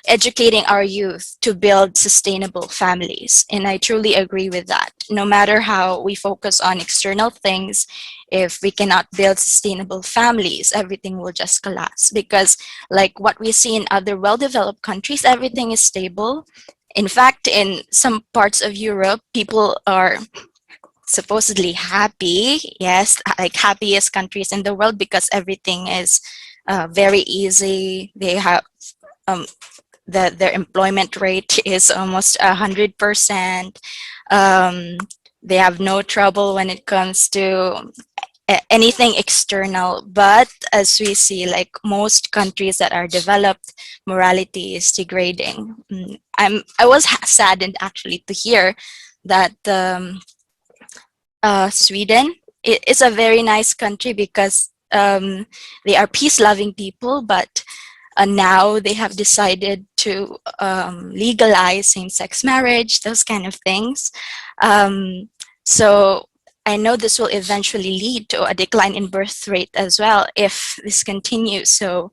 educating our youth to build sustainable families. And I truly agree with that. No matter how we focus on external things, if we cannot build sustainable families, everything will just collapse. Because like what we see in other well-developed countries, everything is stable. In fact, in some parts of Europe, people are supposedly happy. Yes, like happiest countries in the world because everything is very easy. They have their employment rate is almost 100%. They have no trouble when it comes to anything external. But as we see, like most countries that are developed, morality is degrading. I was saddened actually to hear that Sweden is a very nice country because they are peace-loving people, but now they have decided to legalize same-sex marriage, those kind of things. So I know this will eventually lead to a decline in birth rate as well if this continues. So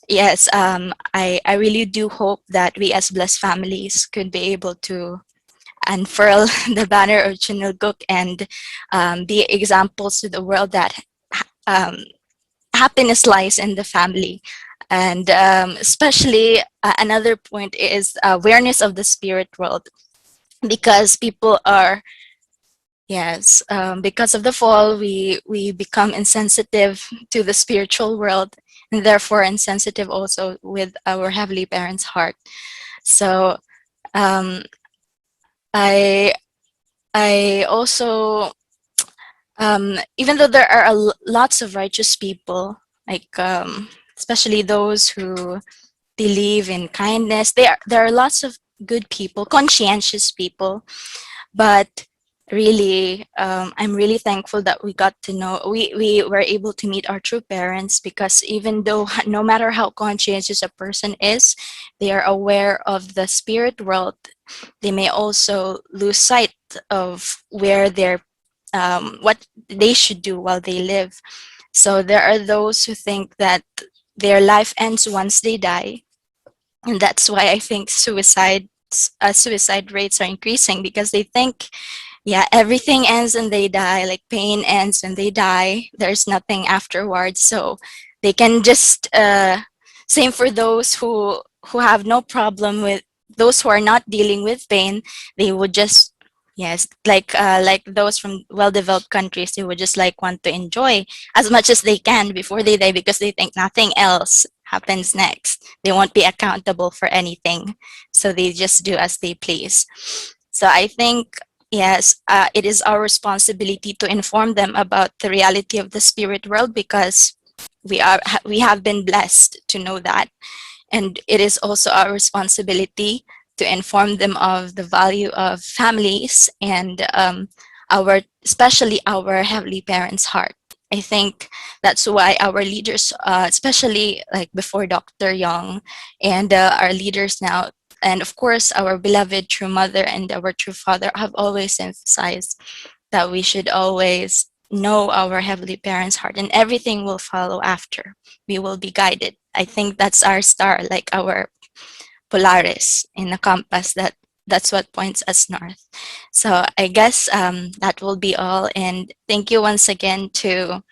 yes, I really do hope that we as blessed families could be able to unfurl the banner of Chinilguk and be examples to the world that um, happiness lies in the family. And especially another point is awareness of the spirit world, because people are, yes, because of the fall, we become insensitive to the spiritual world, and therefore insensitive also with our heavenly parents' heart. So um, I I also, even though there are lots of righteous people, like especially those who believe in kindness, there are lots of good people, conscientious people, but really, I'm really thankful that we got to know, we were able to meet our true parents, because even though no matter how conscientious a person is, they are aware of the spirit world, they may also lose sight of where they're what they should do while they live. So there are those who think that their life ends once they die, and that's why I think suicide rates are increasing, because they think, yeah, everything ends and they die, like pain ends and they die, there's nothing afterwards. So they can just same for those who have no problem with, those who are not dealing with pain, they would just, yes, like those from well-developed countries, they would just like want to enjoy as much as they can before they die, because they think nothing else happens next, they won't be accountable for anything, so they just do as they please. So I think, yes, it is our responsibility to inform them about the reality of the spirit world, because we have been blessed to know that, and it is also our responsibility to inform them of the value of families and our, especially our heavenly parents' heart. I think that's why our leaders, especially like before Dr. Young and our leaders now, and of course our beloved true mother and our true father, have always emphasized that we should always know our heavenly parents' heart, and everything will follow after. We will be guided. I think that's our star, like our Polaris in a compass, that's what points us north. So I guess that will be all. And thank you once again to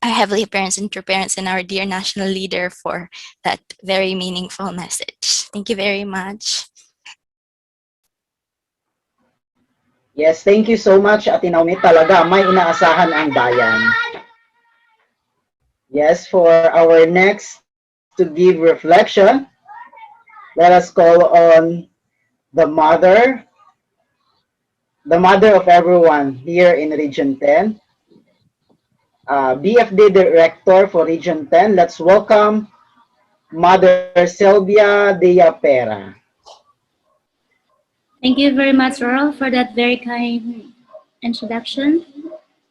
our heavenly parents and true parents and our dear national leader for that very meaningful message. Thank you very much. Yes, thank you so much, Ate Naomi. Talaga, may inaasahan ang bayan. Yes, for our next to give reflection, let us call on the mother, the mother of everyone here in Region 10, BFD Director for Region 10. Let's welcome Mother Sylvia Pera. Thank you very much, Earl, for that very kind introduction.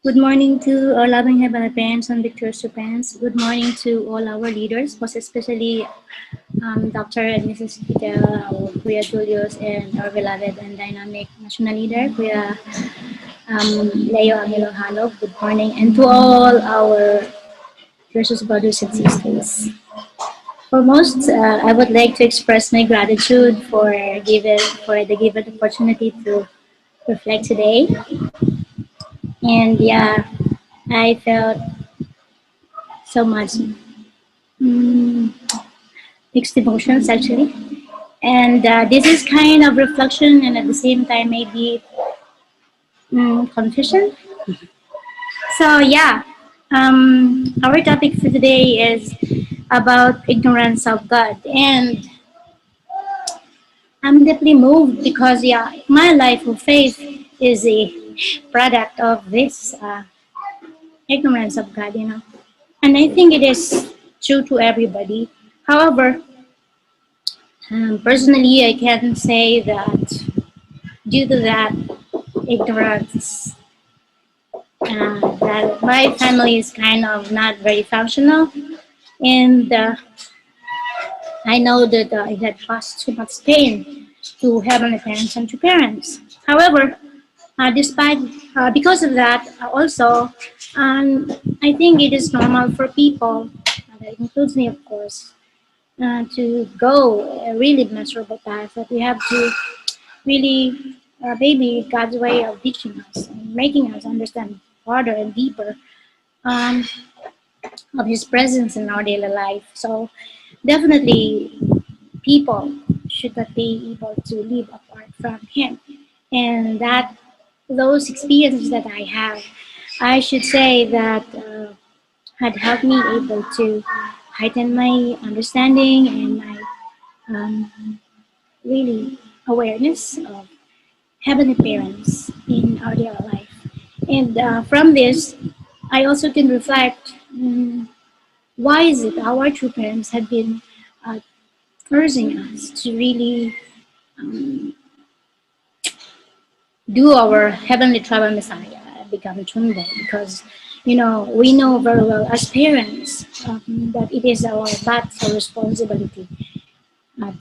Good morning to our loving heavenly parents and victorious parents. Good morning to all our leaders, most especially Dr. and Mrs. Fidel, our Kuya Julius, and our beloved and dynamic national leader, Kuya Leo Angelo Halo. Good morning, and to all our precious brothers and sisters. Foremost, I would like to express my gratitude for the given opportunity to reflect today. And yeah, I felt so much mixed emotions actually. And this is kind of reflection and at the same time maybe confusion. So yeah, our topic for today is about ignorance of God. And I'm deeply moved because yeah, my life of faith is a product of this ignorance of God, you know. And I think it is true to everybody. However, personally, I can say that due to that ignorance, that my family is kind of not very functional, and I know that it had caused too much pain to heavenly parents and to parents. However, despite because of that, also, I think it is normal for people, that includes me, of course, to go a really miserable path. That we have to really, maybe God's way of teaching us and making us understand farther and deeper um, of His presence in our daily life. So definitely, people should not be able to live apart from Him, and that those experiences that I have, I should say that had helped me able to heighten my understanding and my really awareness of heavenly parents in our daily life. And from this, I also can reflect, why is it our true parents have been uh, urging us to really do our heavenly travel Messiah become Chunbo, because we know very well as parents, that it is our bat's responsibility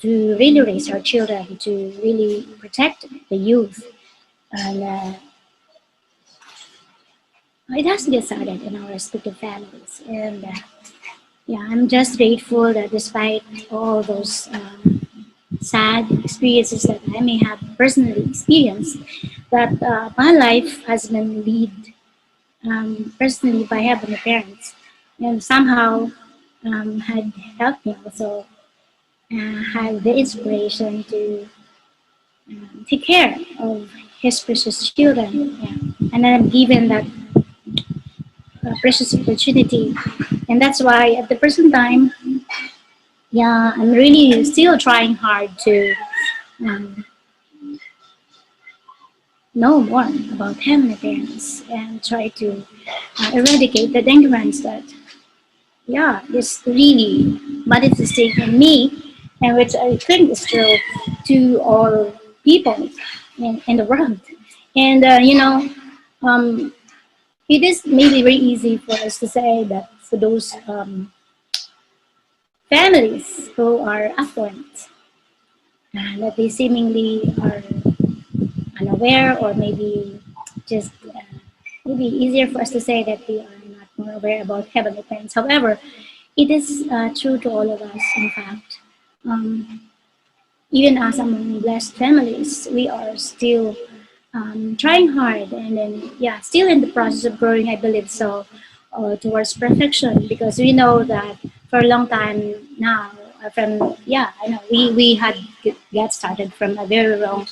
to really raise our children, to really protect the youth, and it has to get started in our respective families. And yeah, I'm just grateful that despite all those sad experiences that I may have personally experienced, that my life has been led personally by heavenly parents, and somehow had helped me also have the inspiration to take care of His precious children. Yeah. And I'm given that precious opportunity, and that's why at the present time, yeah, I'm really still trying hard to um, know more about heavenly parents and try to eradicate the ignorance that, yeah, is really manifesting in me, and which I think is true to all people in the world. And it is maybe very easy for us to say that for those families who are affluent, that they seemingly are unaware, or maybe just maybe easier for us to say that they are not more aware about heavenly parents. However, it is true to all of us, in fact. Um, Even as among blessed families, we are still trying hard, and then, yeah, still in the process of growing, I believe so, towards perfection, because we know that for a long time now, from, yeah, I know we had get started from a very wrong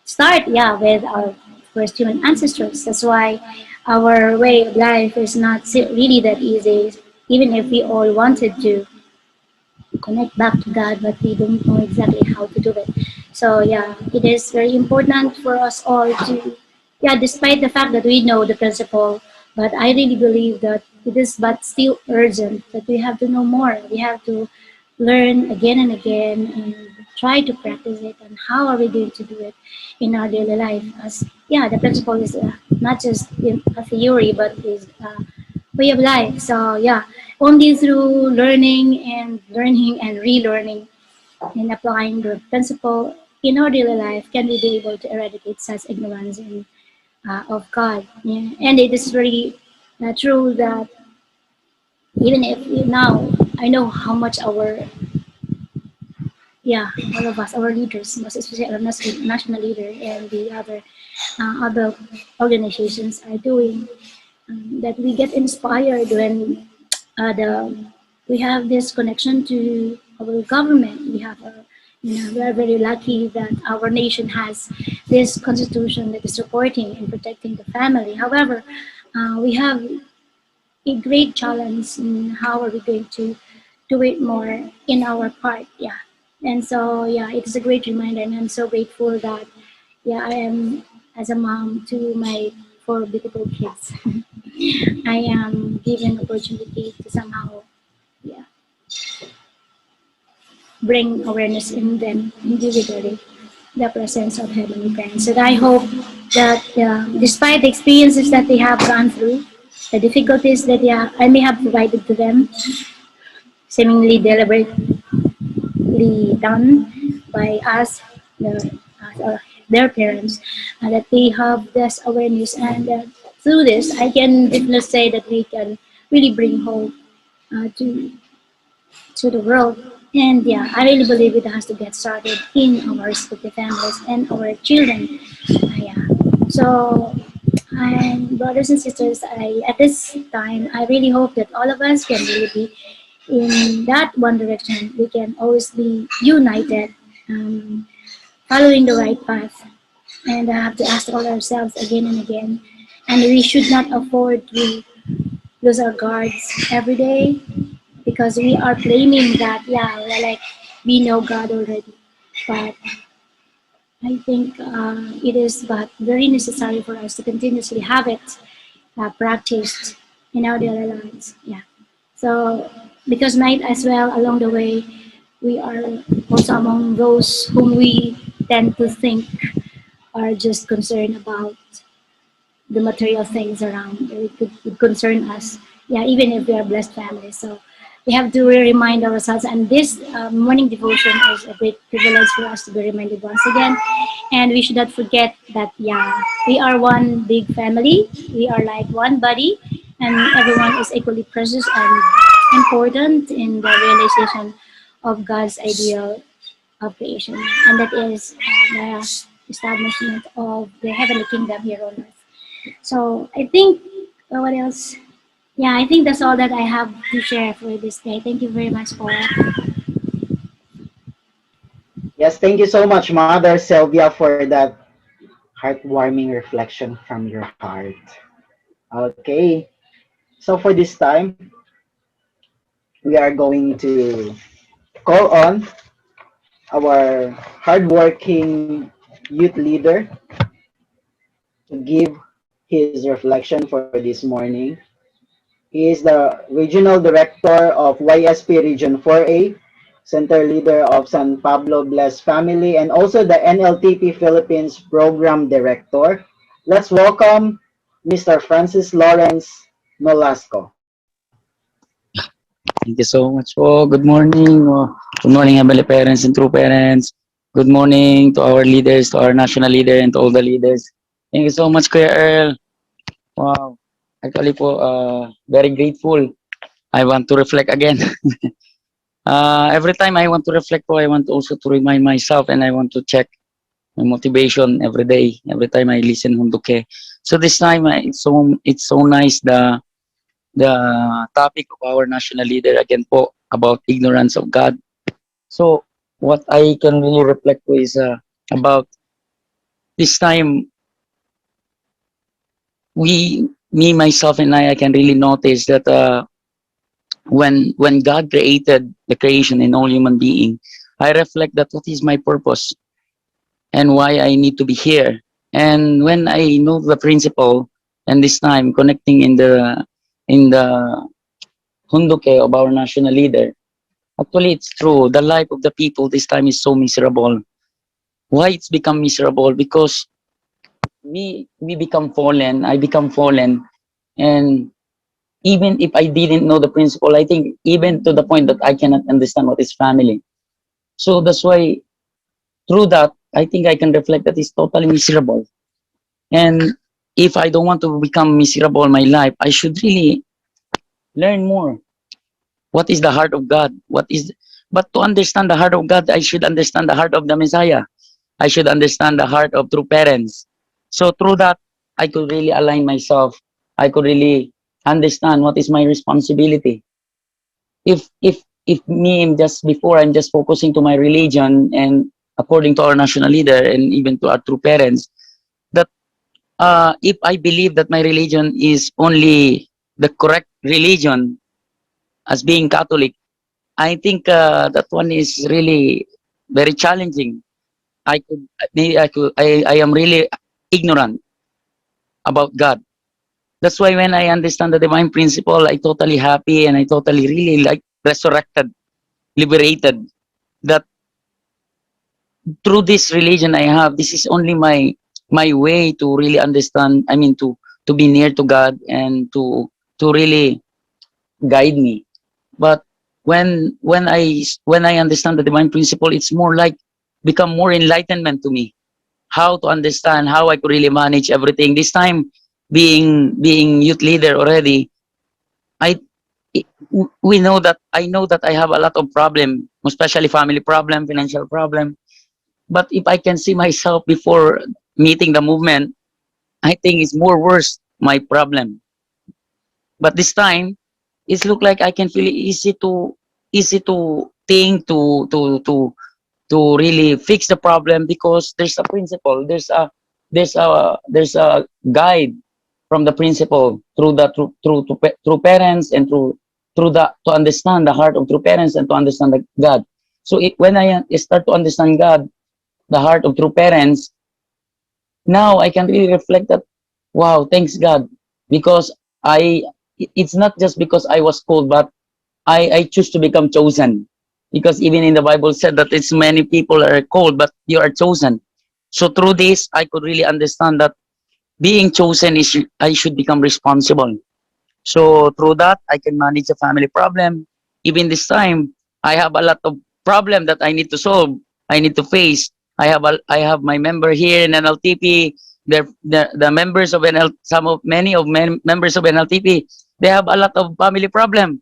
start, yeah, with our first human ancestors. That's why our way of life is not really that easy, even if we all wanted to connect back to God, but we don't know exactly how to do it. So yeah, it is very important for us all to, yeah, despite the fact that we know the principle, but I really believe that it is but still urgent that we have to know more. We have to learn again and again and try to practice it. And how are we going to do it in our daily life? As, yeah, the principle is not just in a theory, but is way of life. So yeah, only through learning and relearning and applying the principle in our daily life can we be able to eradicate such ignorance of God. Yeah. And it is very true that even if now I know how much our, yeah, all of us, our leaders, most especially our national leader and the other organizations are doing, that we get inspired when we have this connection to our government. We have we are very lucky that our nation has this constitution that is supporting and protecting the family. However, we have a great challenge in how are we going to do it more in our part. Yeah. And so, yeah, it is a great reminder, and I'm so grateful that, yeah, I am, as a mom to my four beautiful kids, I am given opportunity to somehow, yeah, bring awareness in them individually, the presence of heavenly parents. And I hope that despite the experiences that they have gone through, the difficulties that I may have provided to them, seemingly deliberate, perfectly done by us, their parents, that they have this awareness. And through this, I can definitely say that we can really bring hope to the world. And yeah, I really believe it has to get started in our respective families and our children. Yeah. So, brothers and sisters, at this time, I really hope that all of us can really be in that one direction. We can always be united, following the right path. And I have to ask all ourselves again and again. And we should not afford to lose our guards every day, because we are claiming that, yeah, we're like, we know God already. But I think it is but very necessary for us to continuously have it practiced in our daily lives. Yeah. So, because might as well along the way, we are also among those whom we tend to think are just concerned about the material things around. It could concern us. Yeah, even if we are blessed families. So we have to remind ourselves. And this morning devotion is a great privilege for us to be reminded once again. And we should not forget that, yeah, we are one big family. We are like one body, and everyone is equally precious and important in the realization of God's ideal of creation. And that is the establishment of the heavenly kingdom here on earth. So I think, what else? Yeah, I think that's all that I have to share for this day. Thank you very much for. Yes, thank you so much, Mother Sylvia, for that heartwarming reflection from your heart. Okay, so for this time, we are going to call on our hardworking youth leader to give his reflection for this morning. He is the Regional Director of YSP Region 4A, Center Leader of San Pablo Blessed Family, and also the NLTP Philippines Program Director. Let's welcome Mr. Francis Lawrence Nolasco. Thank you so much po. Good morning. Good morning, Heavenly Parents and True Parents. Good morning to our leaders, to our national leader, and to all the leaders. Thank you so much, Kuya Earl. Wow. Actually po, very grateful. I want to reflect again. Every time I want to reflect po, I want also to remind myself, and I want to check my motivation every day, every time I listen Hunduke. So this time, it's so nice the topic of our national leader again po about ignorance of God. So what I can really reflect to is about this time me myself and I can really notice that when God created the creation in all human being, I reflect that what is my purpose and why I need to be here. And when I know the principle, and this time connecting in the Hunduke of our national leader, actually it's true. The life of the people this time is so miserable. Why it's become miserable? Because we become fallen. I become fallen, and even if I didn't know the principle, I think even to the point that I cannot understand what is family. So that's why through that I think I can reflect that it's totally miserable. And if I don't want to become miserable in my life, I should really learn more. What is the heart of God? But to understand the heart of God, I should understand the heart of the Messiah. I should understand the heart of true parents. So through that, I could really align myself. I could really understand what is my responsibility. If me I'm just before I'm just focusing to my religion and according to our national leader and even to our true parents, that if I believe that my religion is only the correct religion as being Catholic, I think that one is really very challenging. I could maybe I am really ignorant about God. That's why when I understand the divine principle, I totally happy and I totally really like resurrected, liberated. That through this religion I have, this is only my way to really understand. I mean to be near to God and to really guide me. But when I understand the divine principle, it's more like become more enlightenment to me, how to understand how I could really manage everything. This time, being youth leader already, I we know that I know that I have a lot of problem, especially family problem, financial problem. But if I can see myself before meeting the movement, I think it's more worse my problem. But this time, it's look like I can feel it easy to think to really fix the problem, because there's a principle, there's a guide from the principle through the through parents, and through the to understand the heart of true parents and to understand the God. So when I start to understand God, the heart of true parents, now I can really reflect that, wow, thanks God, because I it's not just because I was called, but I choose to become chosen, because even in the Bible said that it's many people are called, but you are chosen. So through this, I could really understand that being chosen is I should become responsible. So through that, I can manage a family problem. Even this time, I have a lot of problem that I need to solve. I need to face. I have my member here in NLTP. The members of many of members of NLTP. They have a lot of family problem.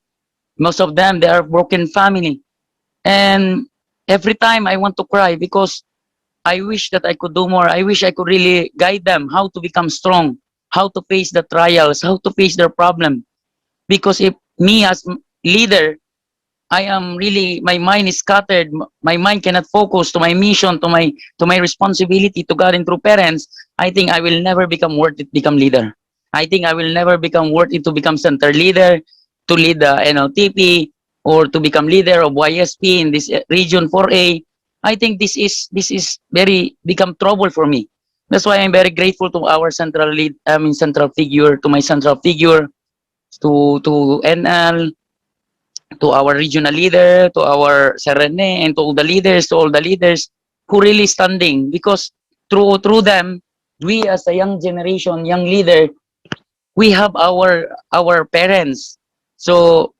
Most of them, they are broken family. And every time I want to cry, because I wish that I could do more. I wish I could really guide them how to become strong, how to face the trials, how to face their problem. Because if me as leader, I am really, my mind is scattered. My mind cannot focus to my mission, to my responsibility to God and through parents. I think I will never become worth it, become leader. I think I will never become worth it to become center leader, to lead the NLTP, or to become leader of YSP in this region 4A. I think this is very become trouble for me. That's why I'm very grateful to our central lead, central figure, to my central figure, to NL, to our regional leader, to our Serene, and to all the leaders who really standing, because through them, we as a young generation, young leader, we have our parents. So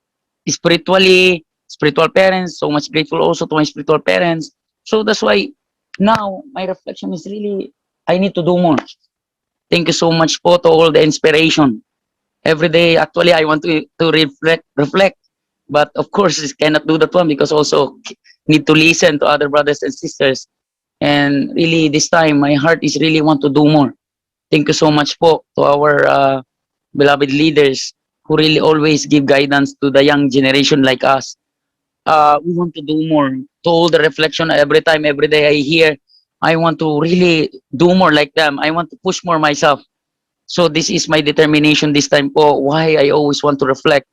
spiritual parents, so much grateful also to my spiritual parents. So that's why now my reflection is really, I need to do more. Thank you so much po to all the inspiration. Every day, actually, I want to reflect, but of course, I cannot do that one, because also need to listen to other brothers and sisters. And really, this time, my heart is really want to do more. Thank you so much po to our beloved leaders who really always give guidance to the young generation like us. We want to do more. To all the reflection every time, every day I hear, I want to really do more like them. I want to push more myself. So this is my determination this time po, why I always want to reflect,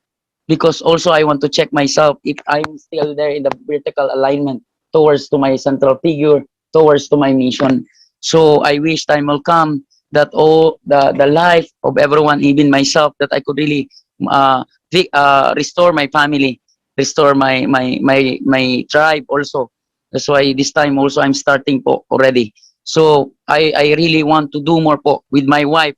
because also I want to check myself if I'm still there in the vertical alignment towards to my central figure, towards to my mission. So I wish time will come that all the life of everyone, even myself, that I could really restore my family, restore my tribe also. That's why this time also I'm starting po already. So I really want to do more po with my wife.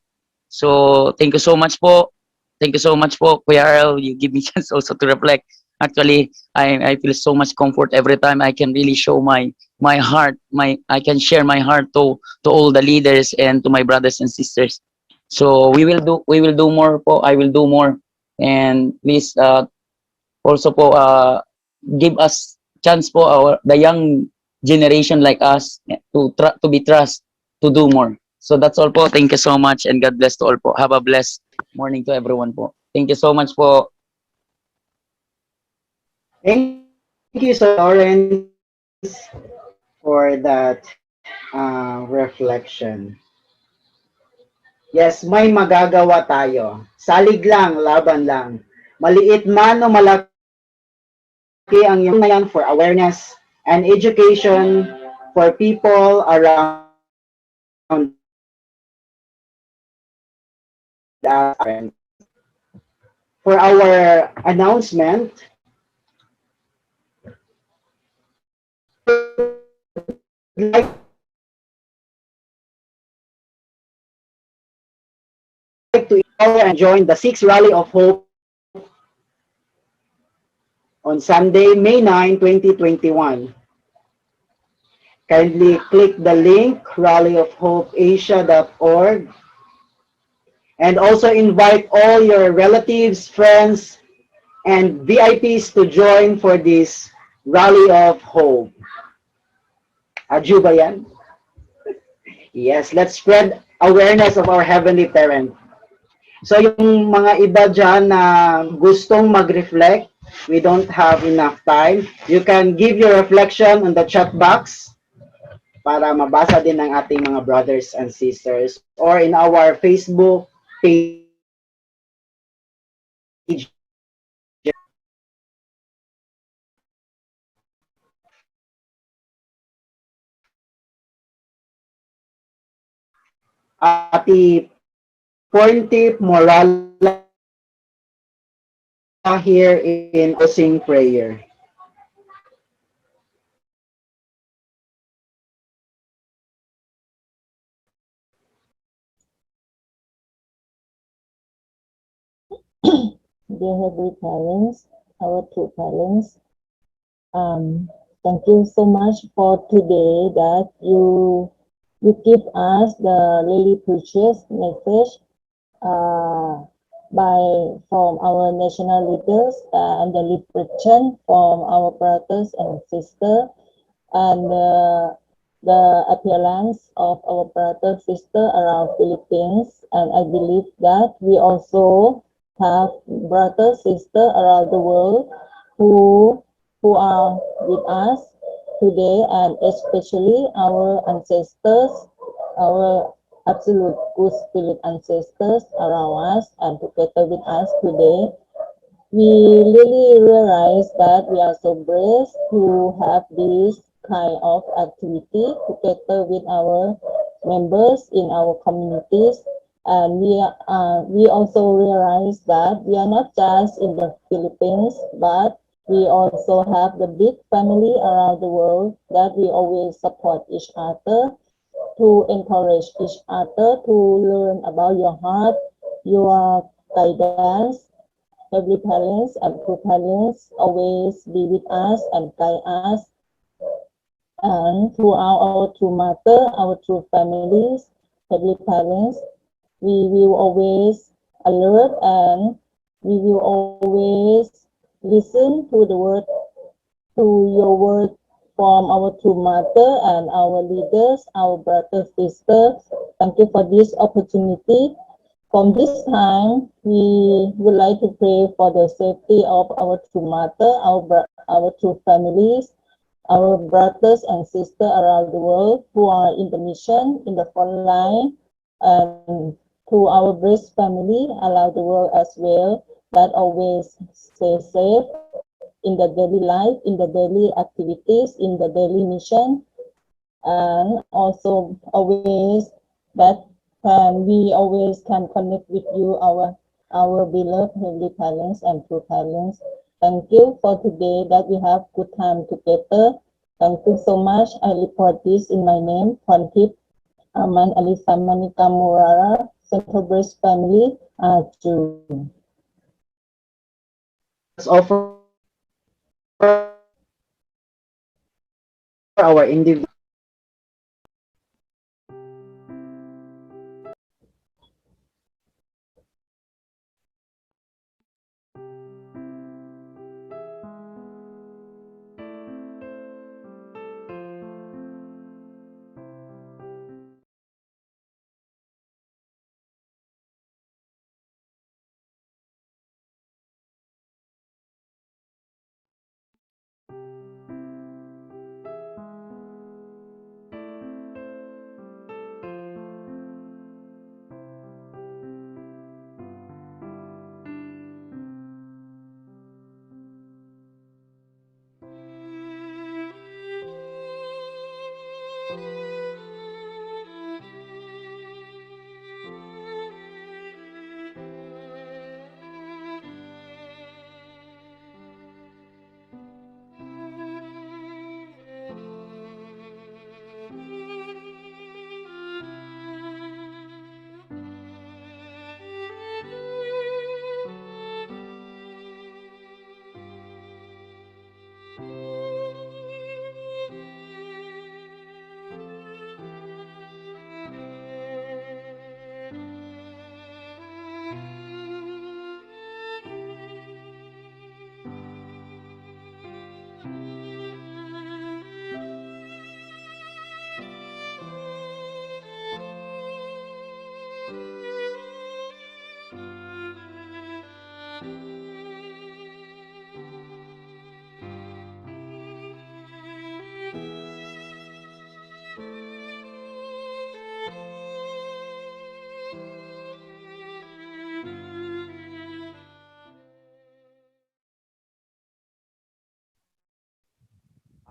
So thank you so much po. Thank you so much po, Kuya Earl. You give me chance also to reflect. Actually, I feel so much comfort every time I can really show my heart. I can share my heart to all the leaders and to my brothers and sisters. So we will do more po. I will do more. And please also po give us chance po, the young generation like us, to be trust to do more. So that's all po. Thank you so much, and God bless to all po. Have a blessed morning to everyone po. Thank you so much po. Thank you, Sir Lawrence, for that reflection. Yes, may magagawa tayo. Salig lang, laban lang. Maliit man o malaki ang yung na yan for awareness and education for people around us. For our announcement, like to and join the 6th Rally of Hope on Sunday, May 9, 2021. Kindly click the link rallyofhopeasia.org and also invite all your relatives, friends, and VIPs to join for this Rally of Hope. Adyo ba yan? Yes, let's spread awareness of our Heavenly Parent. So yung mga iba dyan na gustong mag-reflect, we don't have enough time. You can give your reflection on the chat box para mabasa din ng ating mga brothers and sisters or in our Facebook page. Ati Pointip Morala here in closing prayer. Dear Heavenly Parents, our true parents, thank you so much for today that you give us the really precious message by from our national leaders and the liberation from our brothers and sisters and the appearance of our brother sister around Philippines, and I believe that we also have brother sister around the world who are with us today, and especially our ancestors, our absolute good spirit ancestors around us and together with us today. We really realize that we are so blessed to have this kind of activity together with our members in our communities. And we also realize that we are not just in the Philippines, but we also have the big family around the world that we always support each other, to encourage each other to learn about your heart, your guidance. Heavenly parents and true parents always be with us and guide us. And throughout our true mother, our true families, Heavenly parents, we will always alert and we will always listen to the word, to your word from our true mother and our leaders, our brothers, sisters. Thank you for this opportunity. From this time, we would like to pray for the safety of our true mother, our true families, our brothers and sisters around the world who are in the mission, in the front line, and to our blessed family around the world as well, that always stay safe in the daily life, in the daily activities, in the daily mission, and also always that we always can connect with you, our beloved Heavenly Parents and true parents. Thank you for today that we have good time together. Thank you so much. I report this in my name, Pontip Aman Alisa Manika Murara, Central Breast Family, June. Let's offer our individual.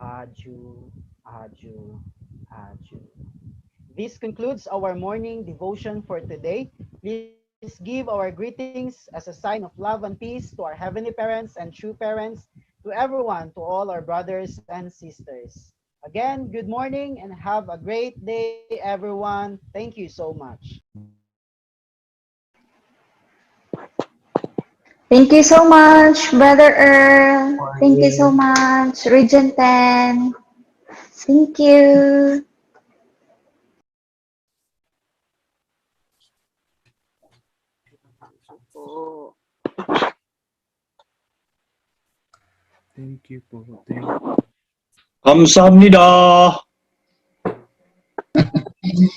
Aju, aju, aju. This concludes our morning devotion for today. Please give our greetings as a sign of love and peace to our heavenly parents and true parents, to everyone, to all our brothers and sisters. Again, good morning and have a great day, everyone. Thank you so much. Thank you so much, Brother Earl. Thank you so Morning. much, Region 10. Thank you. Thank you po. Thank you. 감사합니다. Thank you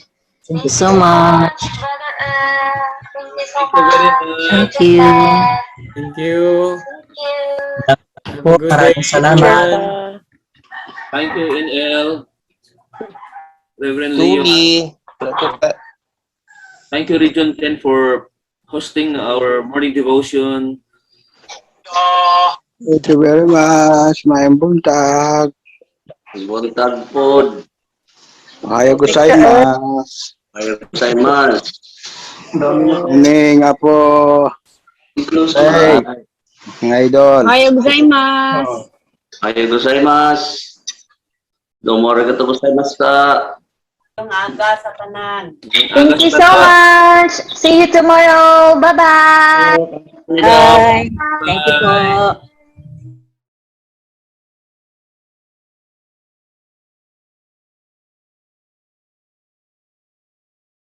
Thank you so so much. much, Brother Earl. Thank you so Thank you very much, much. Region 10. Thank you. Thank you. Have Po, a good day, maraming salamat. everyone. Thank you, NL, Reverend Leo. Truly. Thank you, Region 10, for hosting our morning devotion. Thank you very much. Maayong buntag. Buntag po. Ayaw Thank you, Earl. gozaimasu. Ayaw gozaimasu. Morning, Apo. Close Hey, na. mga idol. Ayaw gozaimasu. Ayaw gozaimasu. Domo arigatou gozaimasu ka. Thank you so much. See you tomorrow. Bye-bye. Bye. Thank you po.